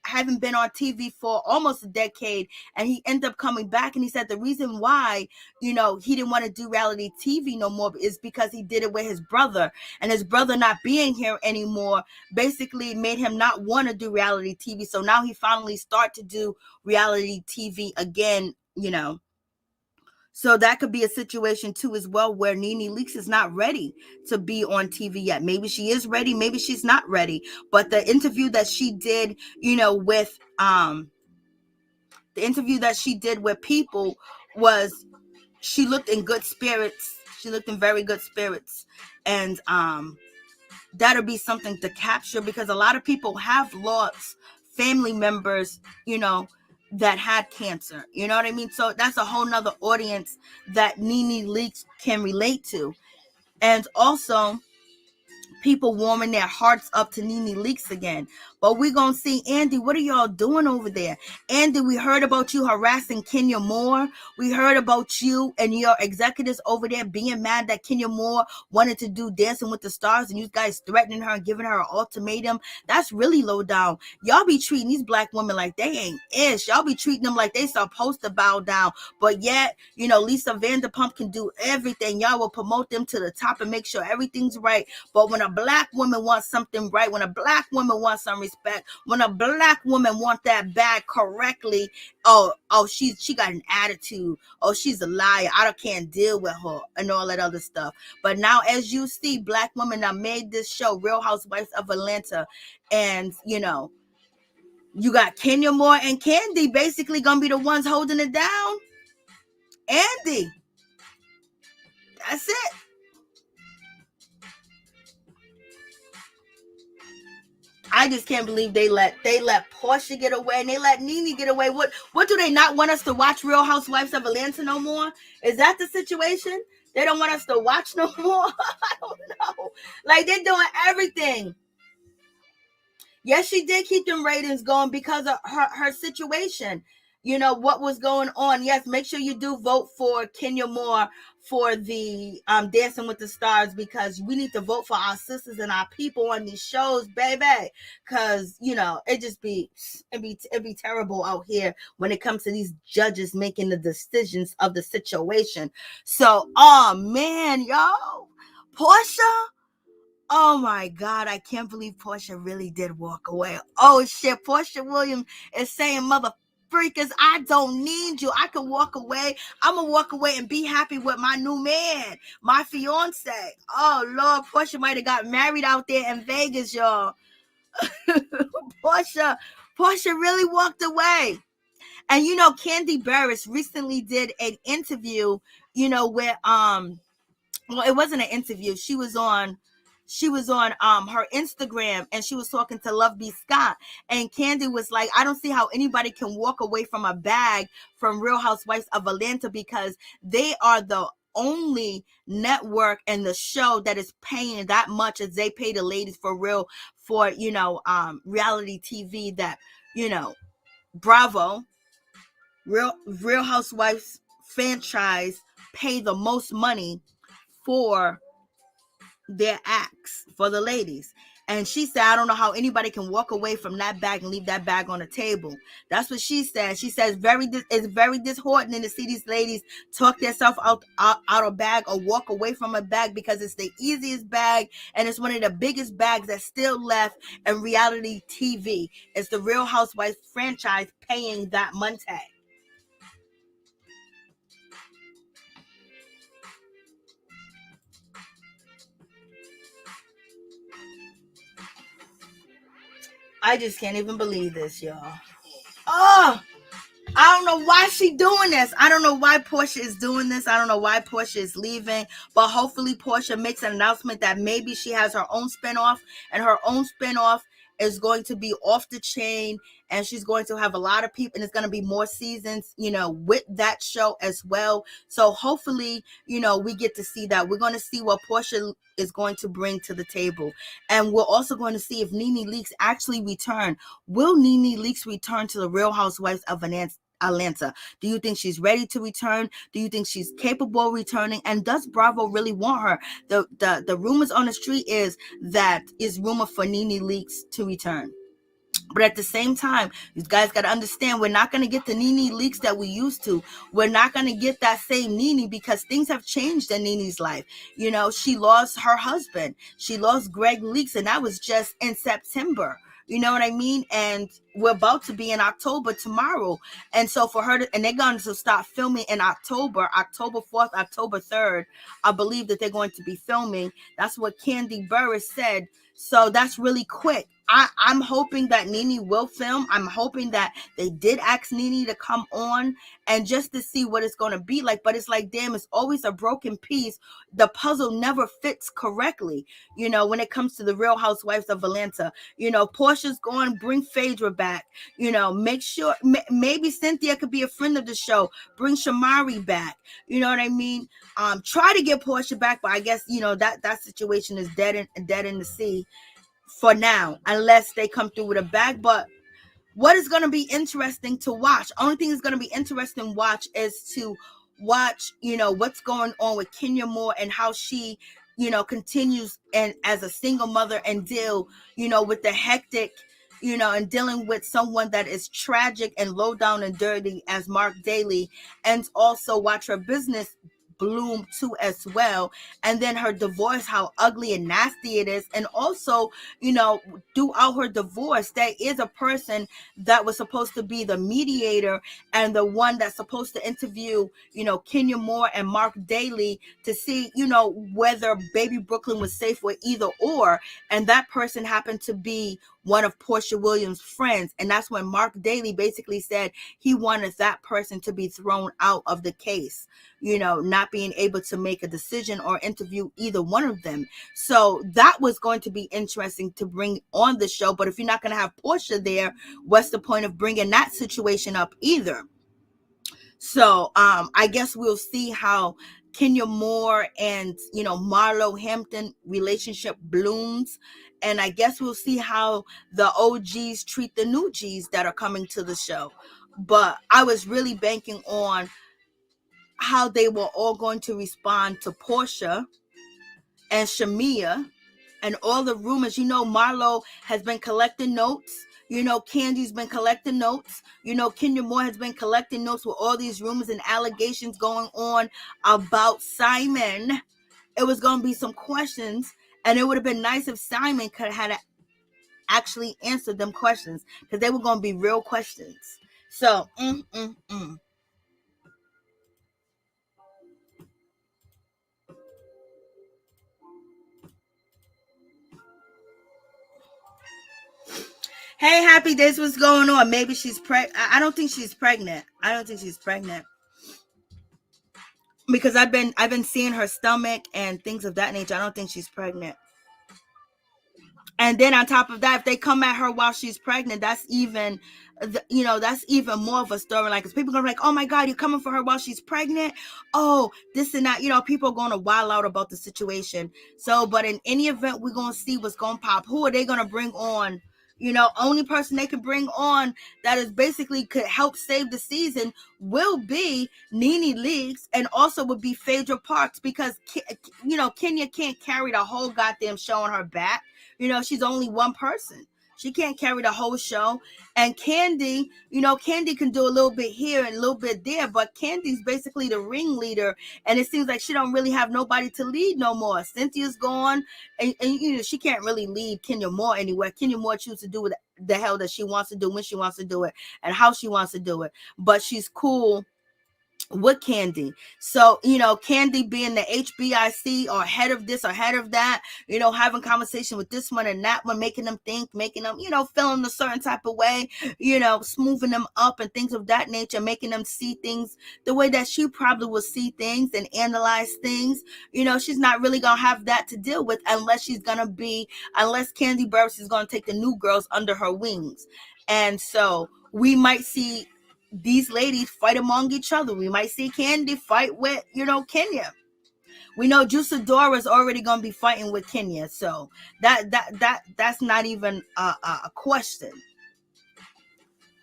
haven't been on TV for almost a decade, and he ended up coming back, and he said the reason why he didn't want to do reality TV no more is because he did it with his brother, and his brother not being here anymore basically made him not want to do reality TV. So now he finally start to do reality TV again, So that could be a situation too as well, where NeNe Leakes is not ready to be on TV yet. Maybe she is ready, maybe she's not ready. But the interview that she did, with People was, she looked in good spirits. She looked in very good spirits. And that'll be something to capture, because a lot of people have lost family members, that had cancer. You know what I mean? So that's a whole nother audience that NeNe Leakes can relate to. And also, people warming their hearts up to NeNe Leakes again. But we're going to see, Andy, what are y'all doing over there? Andy, we heard about you harassing Kenya Moore. We heard about you and your executives over there being mad that Kenya Moore wanted to do Dancing with the Stars and you guys threatening her and giving her an ultimatum. That's really low down. Y'all be treating these black women like they ain't ish. Y'all be treating them like they supposed to bow down. But yet, Lisa Vanderpump can do everything. Y'all will promote them to the top and make sure everything's right. But when a black woman wants something right, when a black woman wants some respect, when a black woman wants that bag correctly, she got an attitude. Oh, she's a liar. I can't deal with her and all that other stuff. But now, as you see, black women that made this show, Real Housewives of Atlanta, and you got Kenya Moore and Candy basically gonna be the ones holding it down. Andy, that's it. I just can't believe they let Porsha get away and they let NeNe get away. What do they not want us to watch Real Housewives of Atlanta no more? Is that the situation? They don't want us to watch no more? I don't know. Like, they're doing everything. Yes, she did keep them ratings going because of her situation. What was going on. Yes, make sure you do vote for Kenya Moore for the Dancing with the Stars, because we need to vote for our sisters and our people on these shows, baby. Because it'd be terrible out here when it comes to these judges making the decisions of the situation. So, oh man, yo, Porsha. Oh my God, I can't believe Porsha really did walk away. Oh shit, Porsha Williams is saying, mother freakers, I don't need you. I can walk away. I'm going to walk away and be happy with my new man, my fiance. Oh Lord, Porsha might have got married out there in Vegas, y'all. Porsha really walked away. And Candy Barris recently did an interview, where well, it wasn't an interview. She was on her Instagram and she was talking to Love B. Scott, and Candy was like, I don't see how anybody can walk away from a bag from Real Housewives of Atlanta, because they are the only network and the show that is paying that much as they pay the ladies for reality TV that Bravo, Real Housewives franchise pay the most money for their acts for the ladies. And she said, I don't know how anybody can walk away from that bag and leave that bag on the table. That's what she said. She says it's very disheartening to see these ladies talk themselves out of bag or walk away from a bag, because it's the easiest bag and it's one of the biggest bags that's still left in reality TV. It's the Real Housewives franchise paying that money. I just can't even believe this, y'all. Oh, I don't know why she's doing this. I don't know why Porsha is doing this. I don't know why Porsha is leaving. But hopefully Porsha makes an announcement that maybe she has her own spinoff, and her own spinoff is going to be off the chain, and she's going to have a lot of people, and it's going to be more seasons, with that show as well. So hopefully, we get to see that. We're going to see what Porsha is going to bring to the table. And we're also going to see if NeNe Leakes actually return. Will NeNe Leakes return to the Real Housewives of Atlanta? Do you think she's ready to return? Do you think she's capable of returning? And does Bravo really want her? The rumors on the street is rumor for NeNe Leakes to return. But at the same time, you guys got to understand, we're not going to get the NeNe Leakes that we used to. We're not going to get that same NeNe, because things have changed in NeNe's life. She lost her husband. She lost Gregg Leakes, and that was just in September. You know what I mean? And we're about to be in October tomorrow. And so for her and they're going to start filming in October 4th, October 3rd. I believe that they're going to be filming. That's what Candy Burris said. So that's really quick. I'm hoping that NeNe will film. I'm hoping that they did ask NeNe to come on and just to see what it's going to be like. But it's like, damn, it's always a broken piece. The puzzle never fits correctly, when it comes to the Real Housewives of Atlanta. Porsha's going to bring Phaedra back. Make sure maybe Cynthia could be a friend of the show. Bring Shamari back. You know what I mean? Try to get Porsha back, but I guess, that situation is dead in the sea for now, unless they come through with a bag. But what is going to be interesting to watch? Only thing is going to be interesting to watch is to watch, what's going on with Kenya Moore and how she, continues and as a single mother and deal, with the hectic, and dealing with someone that is tragic and low down and dirty as Mark Daly, and also watch her business bloom too as well, and then her divorce, how ugly and nasty it is. And also, throughout her divorce, there is a person that was supposed to be the mediator and the one that's supposed to interview, Kenya Moore and Mark Daly to see, whether baby Brooklyn was safe with either or. And that person happened to be one of Porsha Williams' friends. And that's when Mark Daly basically said he wanted that person to be thrown out of the case, not being able to make a decision or interview either one of them. So that was going to be interesting to bring on the show. But if you're not going to have Porsha there, what's the point of bringing that situation up either? So I guess we'll see how Kenya Moore and, Marlo Hampton relationship blooms. And I guess we'll see how the OGs treat the new Gs that are coming to the show. But I was really banking on how they were all going to respond to Porsha and Shamia and all the rumors. Marlo has been collecting notes. Candy's been collecting notes. Kenya Moore has been collecting notes with all these rumors and allegations going on about Simon. It was going to be some questions, and it would have been nice if Simon could have actually answered them questions, because they were going to be real questions. So, Hey, Happy Days, what's going on? Maybe she's pregnant. I don't think she's pregnant. Because I've been seeing her stomach and things of that nature. I don't think she's pregnant. And then on top of that, if they come at her while she's pregnant, that's even more of a storyline, because people are going to be like, oh my God, you're coming for her while she's pregnant? Oh, this and that. People are going to wild out about the situation. So, but in any event, we're going to see what's going to pop. Who are they going to bring on? Only person they could bring on that is basically could help save the season will be NeNe Leakes, and also would be Phaedra Parks, because, Kenya can't carry the whole goddamn show on her back. She's only one person. She can't carry the whole show. And Candy, Candy can do a little bit here and a little bit there, but Candy's basically the ringleader, and it seems like she don't really have nobody to lead no more. Cynthia's gone, and she can't really lead Kenya Moore anywhere. Kenya Moore chooses to do what the hell that she wants to do, when she wants to do it, and how she wants to do it. But she's cool with Candy. So, Candy being the HBIC or head of this or head of that, having conversation with this one and that one, making them think, making them, feeling a certain type of way, smoothing them up and things of that nature, making them see things the way that she probably will see things and analyze things. She's not really going to have that to deal with unless Candy Burris is going to take the new girls under her wings. And so we might see these ladies fight among each other. We might see Candy fight with, Kenya. We know Juicidora is already going to be fighting with Kenya. So that's not even a question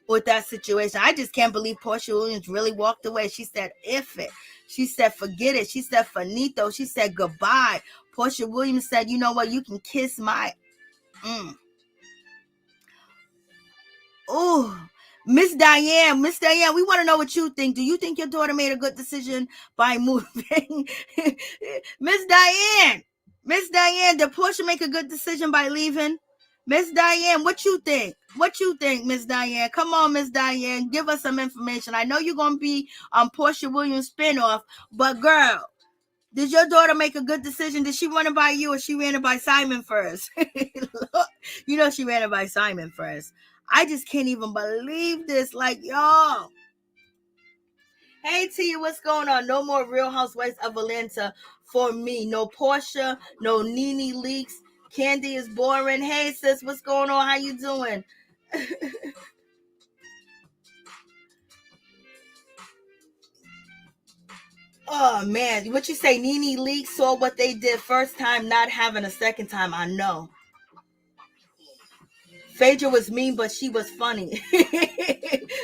with that situation. I just can't believe Porsha Williams really walked away. She said, if it. She said, forget it. She said, finito. She said, goodbye. Porsha Williams said, you know what? You can kiss my... Oh, Miss Diane, we want to know what you think. Do you think your daughter made a good decision by moving? Miss Diane, did Porsha make a good decision by leaving? Miss Diane, what you think? Miss Diane? Come on, Miss Diane, give us some information. I know you're going to be on Porsha Williams spinoff, but girl, Did your daughter make a good decision? Did she run it by you or she ran it by Simon first? You know she ran it by Simon first. I just can't even believe this. Like, y'all. Hey, Tia, what's going on? No more Real Housewives of Atlanta for me. No Porsha, no NeNe leaks. Candy is boring. Hey, sis, what's going on? How you doing? Oh, man. What you say? NeNe leaks saw what they did first time, not having a second time. I know. Phaedra was mean, but she was funny.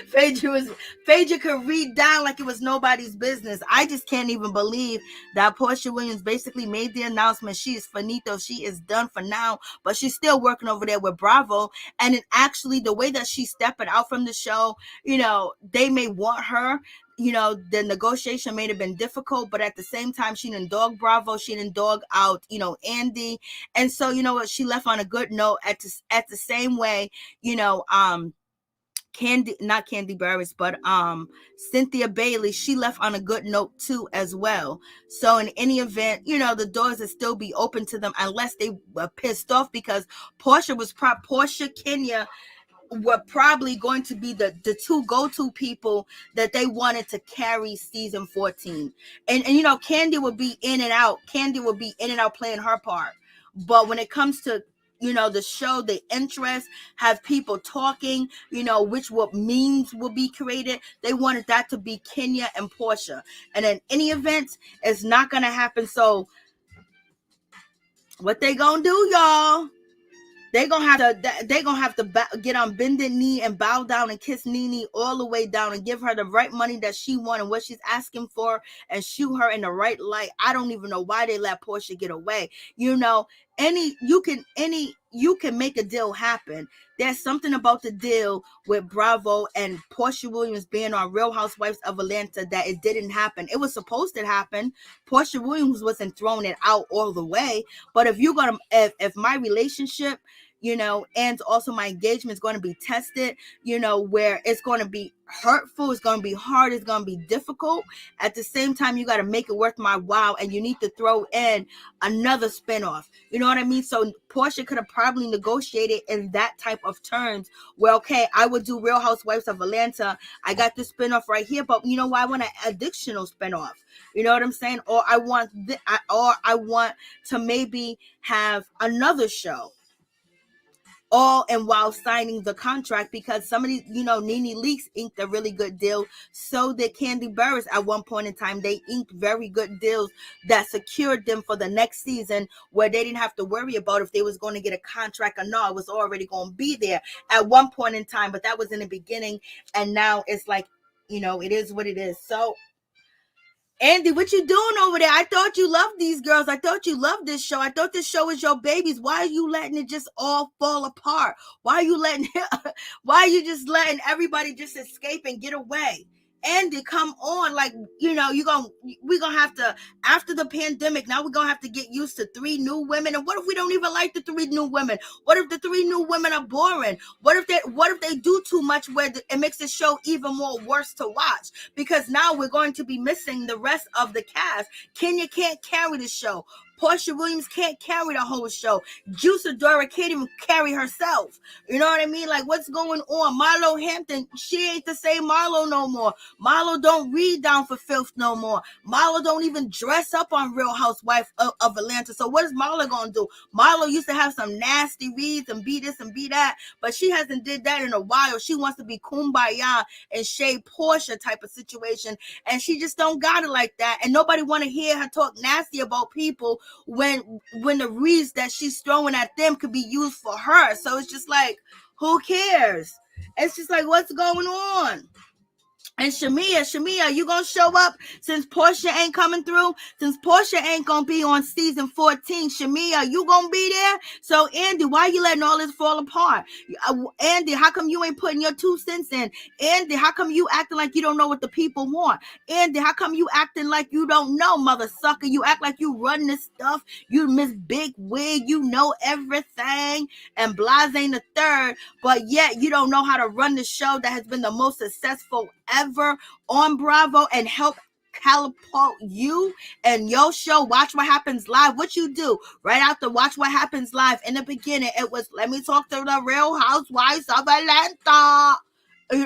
Phaedra could read down like it was nobody's business. I just can't even believe that Porsha Williams basically made the announcement. She is finito. She is done for now, but she's still working over there with Bravo. And then actually the way that she's stepping out from the show, you know, they may want her. You know, the negotiation may have been difficult, but at the same time, she didn't dog Bravo. She didn't dog out, you know, Andy. And so, you know what, she left on a good note at the same way, you know, not Candy Burris, but Cynthia Bailey, she left on a good note too as well. So in any event, you know, the doors will still be open to them unless they were pissed off because Porsha, Kenya were probably going to be the two go-to people that they wanted to carry season 14. And you know, Candy would be in and out. Candy would be in and out playing her part. But when it comes to, you know, the show, the interest, have people talking, you know, what memes will be created, they wanted that to be Kenya and Porsha. And in any event, it's not going to happen. So what they gonna do, y'all? They're gonna have to get on bended knee and bow down and kiss NeNe all the way down and give her the right money that she wants and what she's asking for and shoot her in the right light. I don't even know why they let Porsha get away. You know, you can make a deal happen. There's something about the deal with Bravo and Porsha Williams being on Real Housewives of Atlanta that it didn't happen. It was supposed to happen. Porsha Williams wasn't throwing it out all the way. But if my relationship, you know, and also my engagement is going to be tested, you know, where it's going to be hurtful, it's going to be hard, it's going to be difficult. At the same time, you got to make it worth my while, and you need to throw in another spinoff. You know what I mean? So Porsha could have probably negotiated in that type of terms where, okay, I would do Real Housewives of Atlanta. I got this spinoff right here, but you know what? I want an additional spinoff. You know what I'm saying? Or I want to maybe have another show. All and while signing the contract, because somebody, you know, NeNe Leakes inked a really good deal. So did Candy Burris at one point in time. They inked very good deals that secured them for the next season, where they didn't have to worry about if they was going to get a contract or not. It was already going to be there at one point in time, but that was in the beginning. And now it's like, you know, it is what it is. So Andy, what you doing over there? I thought you loved these girls. I thought you loved this show. I thought this show was your babies. Why are you letting it just all fall apart? Why are you just letting everybody just escape and get away? Andy, come on. Like, you know, we're going to have to, after the pandemic, now we're going to have to get used to 3 new women. And what if we don't even like the 3 new women? What if the 3 new women are boring? What if they do too much where it makes the show even more worse to watch? Because now we're going to be missing the rest of the cast. Kenya can't carry the show. Porsha Williams can't carry the whole show. Juice Adora can't even carry herself. You know what I mean? Like, what's going on? Marlo Hampton, she ain't the same Marlo no more. Marlo don't read down for filth no more. Marlo don't even dress up on Real Housewives of Atlanta. So what is Marlo gonna do? Marlo used to have some nasty reads and be this and be that, but she hasn't did that in a while. She wants to be kumbaya and shade Porsha type of situation, and she just don't got it like that. And nobody want to hear her talk nasty about people when the reads that she's throwing at them could be used for her. So it's just like, who cares? It's just like, what's going on? And Shamia, you gonna show up since Porsha ain't coming through? Since Porsha ain't gonna be on season 14, Shamia, you gonna be there? So Andy, why you letting all this fall apart? Andy, how come you ain't putting your 2 cents in? Andy, how come you acting like you don't know what the people want? Andy, how come you acting like you don't know, mother sucker? You act like you run this stuff. You Miss Big Wig, you know everything, and Blase ain't the third, but yet you don't know how to run the show that has been the most successful ever on Bravo and help catapult you and your show, Watch What Happens Live. What you do right after Watch What Happens Live, in the beginning, it was, let me talk to the Real Housewives of Atlanta.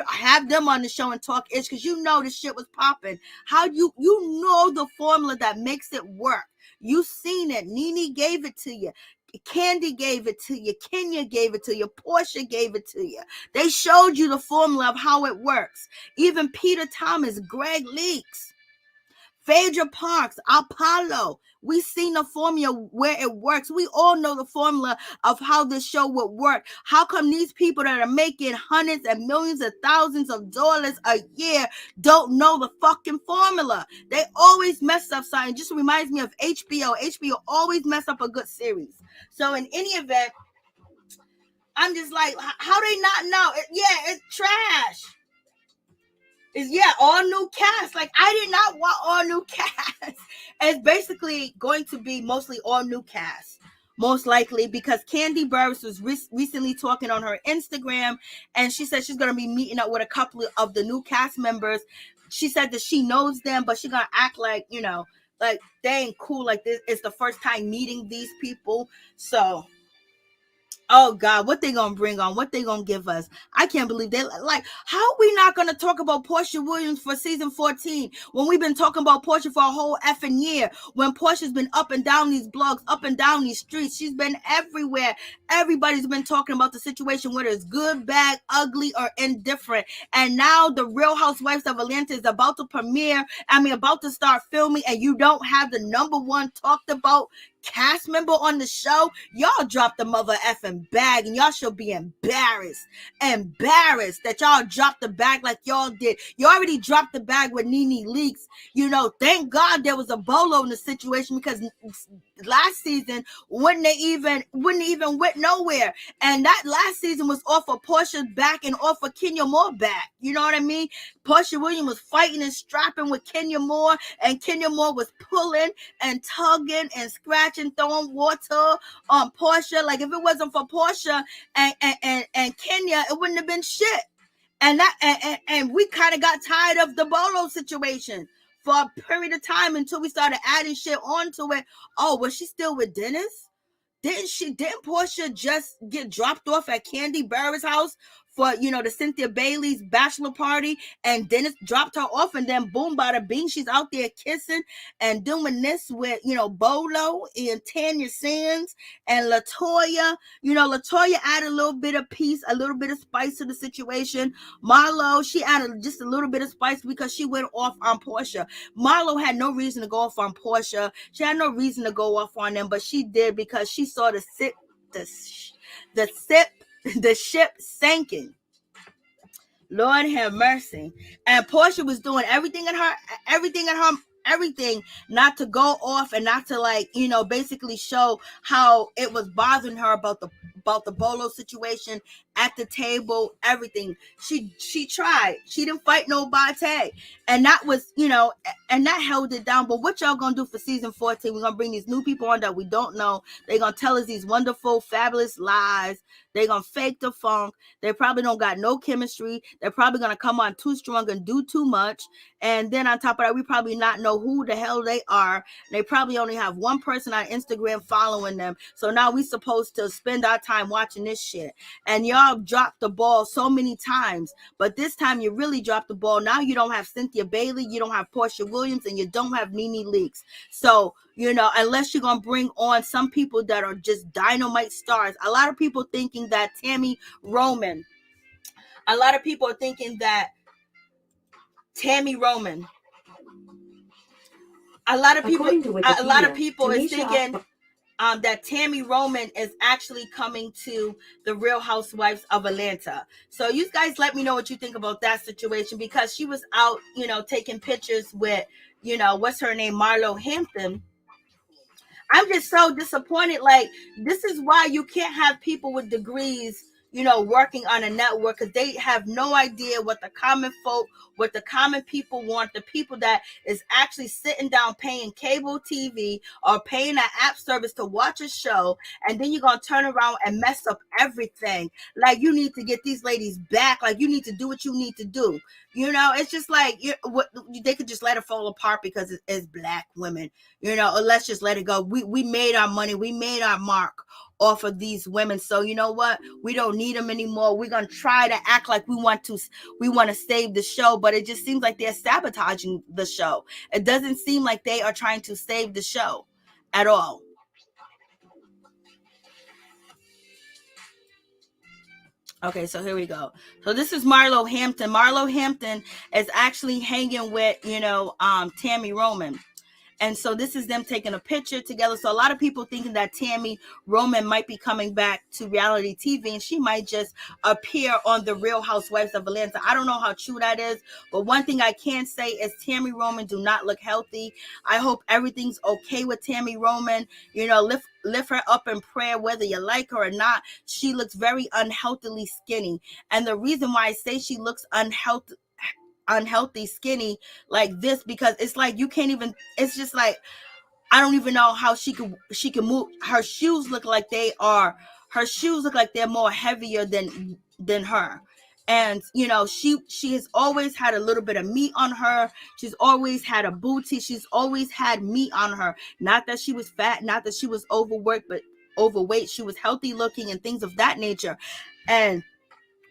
Have them on the show and talk ish, because you know this shit was popping. How you know the formula that makes it work. You seen it. NeNe gave it to you. Candy gave it to you. Kenya gave it to you. Porsha gave it to you. They showed you the formula of how it works. Even Peter Thomas, Gregg Leaks, Phaedra Parks, Apollo. We seen the formula where it works. We all know the formula of how this show would work. How come these people that are making hundreds and millions of thousands of dollars a year don't know the fucking formula? They always mess up something. It just reminds me of HBO. HBO always mess up a good series. So in any event, I'm just like, how they not know? It's trash. All new cast. Like, I did not want all new cast. It's basically going to be mostly all new cast, most likely, because Candy Burris was recently talking on her Instagram, and she said she's going to be meeting up with a couple of the new cast members. She said that she knows them, but she's going to act like, like they ain't cool. Like, this is the first time meeting these people. So, oh God, what they gonna bring on? What they gonna give us? I can't believe they like. How are we not gonna talk about Porsha Williams for season 14 when we've been talking about Porsha for a whole effing year? When Porsha's been up and down these blogs, up and down these streets, she's been everywhere. Everybody's been talking about the situation, whether it's good, bad, ugly, or indifferent. And now the Real Housewives of Atlanta is about to premiere. About to start filming, and you don't have the number one talked about cast member on the show. Y'all dropped the mother effing bag, and y'all should be embarrassed that y'all dropped the bag like y'all did. You already dropped the bag with NeNe Leakes. Thank God there was a bolo in the situation, because last season wouldn't even went nowhere. And that last season was off of Porsha's back and off of Kenya Moore back. You know what I mean? Porsha Williams was fighting and strapping with Kenya Moore, and Kenya Moore was pulling and tugging and scratching, throwing water on Porsha. Like, if it wasn't for Porsha and Kenya, it wouldn't have been shit. And we kind of got tired of the bolo situation for a period of time until we started adding shit onto it. Oh, was she still with Dennis? Didn't Porsha just get dropped off at Candy Burris' house for, the Cynthia Bailey's bachelor party, and Dennis dropped her off, and then boom, bada bing, she's out there kissing and doing this with, Bolo and Tanya Sands and LaToya. LaToya added a little bit of peace, a little bit of spice to the situation. Marlo, she added just a little bit of spice because she went off on Porsha. Marlo had no reason to go off on Porsha. She had no reason to go off on them, but she did because she saw the ship sinking. Lord have mercy. And Porsha was doing everything not to go off and not to basically show how it was bothering her about the bolo situation at the table, everything. She tried. She didn't fight nobody. And that was, and that held it down. But what y'all gonna do for season 14? We're gonna bring these new people on that we don't know. They're gonna tell us these wonderful, fabulous lies. They're gonna fake the funk. They probably don't got no chemistry. They're probably gonna come on too strong and do too much. And then on top of that, we probably not know who the hell they are. They probably only have one person on Instagram following them. So now we supposed to spend our time watching this shit. And y'all dropped the ball so many times, but this time you really dropped the ball. Now you don't have Cynthia Bailey, you don't have Porsha Williams, and you don't have NeNe Leakes. So, unless you're going to bring on some people that are just dynamite stars. A lot of people thinking that Tammy Roman. A lot of people are thinking that Tammy Roman. A lot of people is thinking that Tammy Roman is actually coming to the Real Housewives of Atlanta. So you guys let me know what you think about that situation, because she was out, taking pictures with, what's her name, Marlo Hampton. I'm just so disappointed. Like, this is why you can't have people with degrees, working on a network, because they have no idea what the common folk, what the common people want, the people that is actually sitting down paying cable TV or paying an app service to watch a show, and then you're going to turn around and mess up everything. Like, you need to get these ladies back. Like, you need to do what you need to do. You know, it's just like they could just let it fall apart because it's black women, you know, or let's just let it go. We made our money. We made our mark off of these women. So you know what? We don't need them anymore. We're going to try to act like we want to save the show, but it just seems like they're sabotaging the show. It doesn't seem like they are trying to save the show at all. Okay, so here we go. So this is Marlo Hampton. Marlo Hampton is actually hanging with, Tammy Roman. And so this is them taking a picture together. So a lot of people thinking that Tammy Roman might be coming back to reality TV and she might just appear on the Real Housewives of Atlanta. I don't know how true that is, but one thing I can say is Tammy Roman do not look healthy. I hope everything's okay with Tammy Roman. You know, lift her up in prayer, whether you like her or not. She looks very unhealthily skinny. And the reason why I say she looks unhealthy skinny like this, because it's like you can't even, it's just like I don't even know how she can move. Her shoes look like they're more heavier than her. And you know, she has always had a little bit of meat on her. She's always had a booty. She's always had meat on her. Not that she was fat, not that she was overworked, but overweight. She was healthy looking and things of that nature. And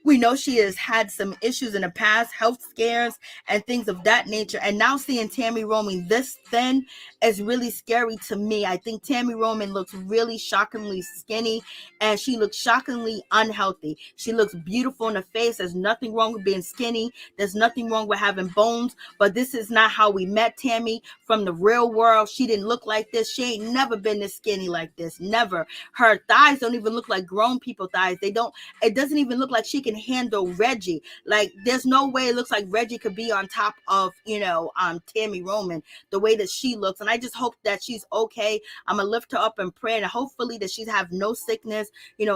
we know she has had some issues in the past, health scares and things of that nature. And now seeing Tammy Roman this thin is really scary to me. I think Tammy Roman looks really shockingly skinny and she looks shockingly unhealthy. She looks beautiful in the face. There's nothing wrong with being skinny. There's nothing wrong with having bones. But this is not how we met Tammy from the real world. She didn't look like this. She ain't never been this skinny like this. Never. Her thighs don't even look like grown people thighs. It doesn't even look like she can handle Reggie. Like there's no way it looks like Reggie could be on top of Tammy Roman the way that she looks. And I just hope that she's okay. I'm gonna lift her up in prayer and hopefully that she's have no sickness,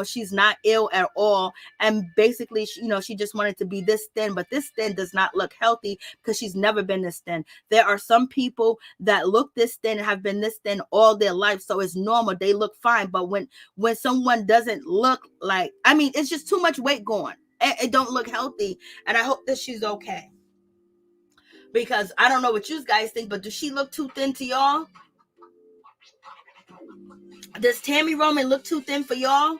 she's not ill at all, and basically she just wanted to be this thin, but this thin does not look healthy because she's never been this thin. There are some people that look this thin and have been this thin all their life, so it's normal, they look fine. But when someone doesn't look like, it's just too much weight going. It don't look healthy, and I hope that she's okay. Because I don't know what you guys think, but does she look too thin to y'all? Does Tammy Roman look too thin for y'all?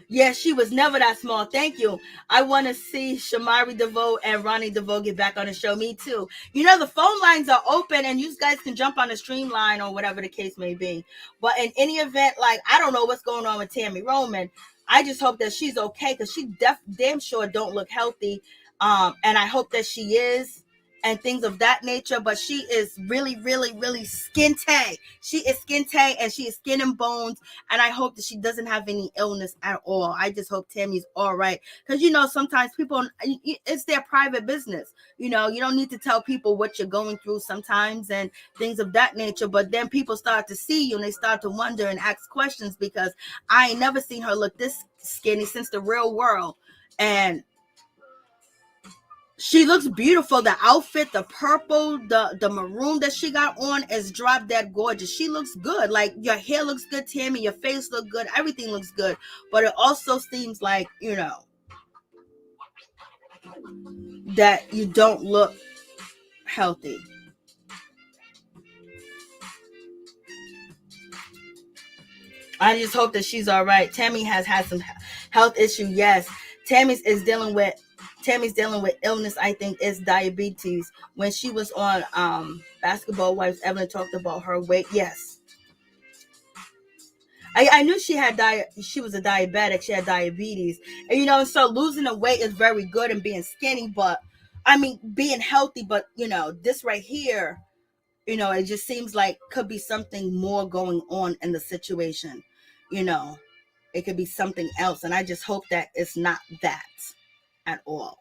Yeah, she was never that small. Thank you. I want to see Shamari DeVoe and Ronnie DeVoe get back on the show. Me too. The phone lines are open and you guys can jump on the stream line or whatever the case may be. But in any event, I don't know what's going on with Tammy Roman. I just hope that she's okay because she damn sure don't look healthy. And I hope that she is and things of that nature. But she is really, really, really skin tight. She is skin tight and she is skin and bones. And I hope that she doesn't have any illness at all. I just hope Tammy's all right. Because, sometimes people, it's their private business. You don't need to tell people what you're going through sometimes and things of that nature. But then people start to see you and they start to wonder and ask questions, because I ain't never seen her look this skinny since the real world. And she looks beautiful. The outfit, the purple, the maroon that she got on is drop dead gorgeous. She looks good. Like, your hair looks good, Tammy. Your face looks good. Everything looks good. But it also seems like, that you don't look healthy. I just hope that she's all right. Tammy has had some health issue. Yes. Tammy's dealing with illness. I think it's diabetes. When she was on Basketball Wives, Evelyn talked about her weight. Yes, I knew she was a diabetic. She had diabetes, and so losing the weight is very good and being skinny, but being healthy. But this right here, it just seems like could be something more going on in the situation. It could be something else, and I just hope that it's not that at all.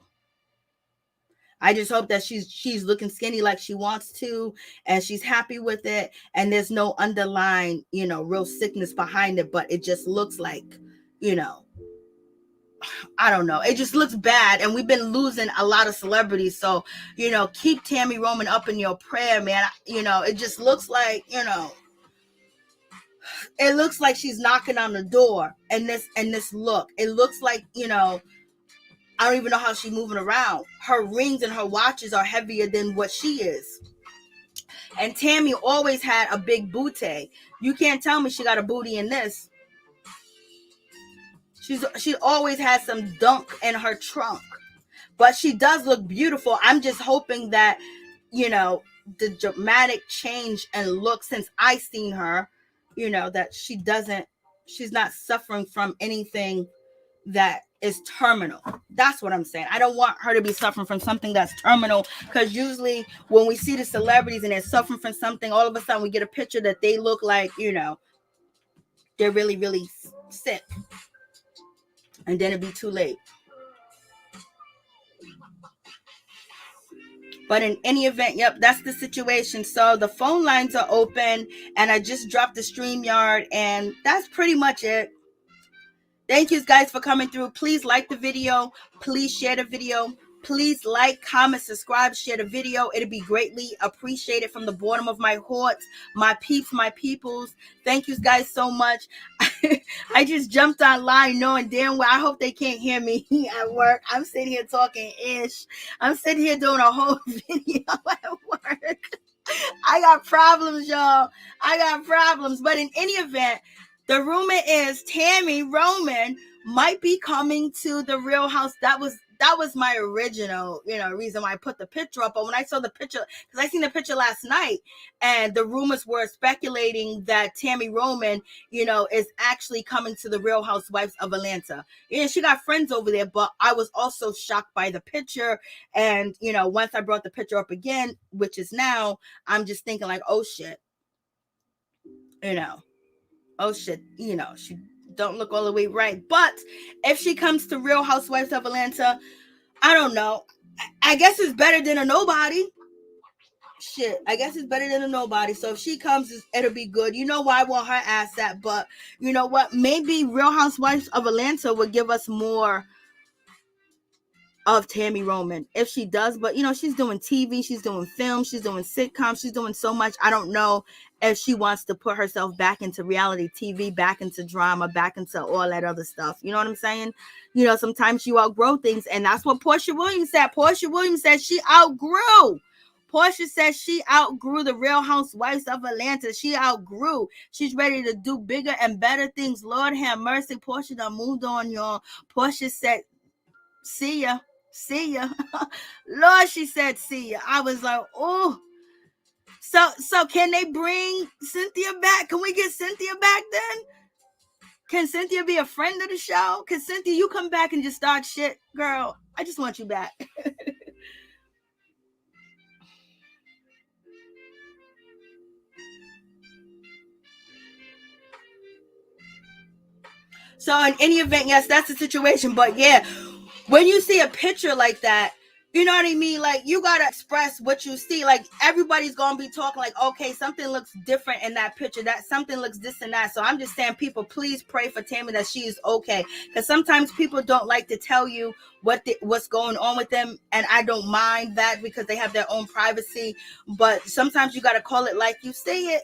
I just hope that she's looking skinny like she wants to, and she's happy with it, and there's no underlying, real sickness behind it, but it just looks like, I don't know. It just looks bad, and we've been losing a lot of celebrities, so, keep Tammy Roman up in your prayer, man. It just looks like, it looks like she's knocking on the door, and this look. It looks like, I don't even know how she's moving around. Her rings and her watches are heavier than what she is. And Tammy always had a big booty. You can't tell me she got a booty in this. She always has some dunk in her trunk. But she does look beautiful. I'm just hoping that, you know, the dramatic change and look since I seen her, you know, that she's not suffering from anything that is terminal. That's what I'm saying. I don't want her to be suffering from something that's terminal, because usually when we see the celebrities and they're suffering from something, all of a sudden we get a picture that they look like, you know, they're really, really sick. And then it'd be too late. But in any event, yep, that's the situation. So the phone lines are open, and I just dropped the StreamYard, and that's pretty much it. Thank you guys for coming through. Please like the video. Please share the video. Please like, comment, subscribe, share the video. It'll be greatly appreciated from the bottom of my heart. My peeps, my peoples. Thank you guys so much. I just jumped online knowing damn well I hope they can't hear me at work. I'm sitting here talking ish. I'm sitting here doing a whole video at work. I got problems, y'all. I got problems. But in any event, the rumor is Tammy Roman might be coming to the Real House. That was my original, you know, reason why I put the picture up. But when I saw the picture, because I seen the picture last night, and the rumors were speculating that Tammy Roman, you know, is actually coming to the Real Housewives of Atlanta. Yeah, she got friends over there, but I was also shocked by the picture. And, you know, once I brought the picture up again, which is now, I'm just thinking like, oh shit, you know. Oh shit, you know, she don't look all the way right. But if she comes to Real Housewives of Atlanta, I don't know. I guess it's better than a nobody. Shit, I guess it's better than a nobody. So if she comes, it'll be good. You know why I want her ass at, but you know what? Maybe Real Housewives of Atlanta would give us more of Tammy Roman if she does. But you know, she's doing TV, she's doing film, she's doing sitcoms, she's doing so much. I don't know if she wants to put herself back into reality TV, back into drama, back into all that other stuff. You know what I'm saying? You know, sometimes you outgrow things, and that's what Porsha Williams said. Porsha Williams said she outgrew. Porsha says she outgrew the Real Housewives of Atlanta. She outgrew. She's ready to do bigger and better things. Lord have mercy. Porsha done moved on, y'all. Porsha said, see ya. See ya. Lord, she said, see ya. I was like, oh. So can they bring Cynthia back? Can we get Cynthia back then? Can Cynthia be a friend of the show? Can Cynthia, you come back and just start shit? Girl, I just want you back. So in any event, yes, that's the situation. But yeah, when you see a picture like that, you know what I mean? Like, you got to express what you see. Like, everybody's going to be talking like, okay, something looks different in that picture. That something looks this and that. So I'm just saying, people, please pray for Tammy that she is okay. Because sometimes people don't like to tell you what's going on with them. And I don't mind that because they have their own privacy. But sometimes you got to call it like you see it.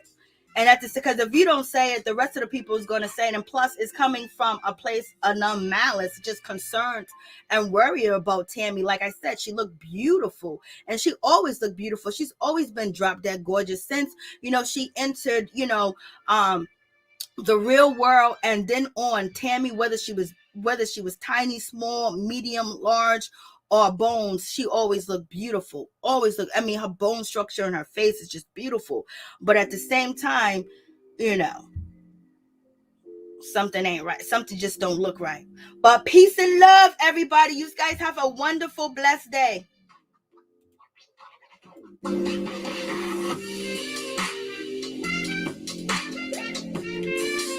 And that's because if you don't say it, the rest of the people is going to say it. And plus, it's coming from a place of no malice, just concerned and worried about Tammy. Like I said, she looked beautiful. And she always looked beautiful. She's always been drop dead gorgeous since, you know, she entered, you know, the real world. And then on, Tammy, whether she was tiny, small, medium, large, or bones, she always looked beautiful. Always look. I mean, her bone structure and her face is just beautiful. But at the same time, you know, something ain't right. Something just don't look right. But peace and love, everybody. You guys have a wonderful, blessed day.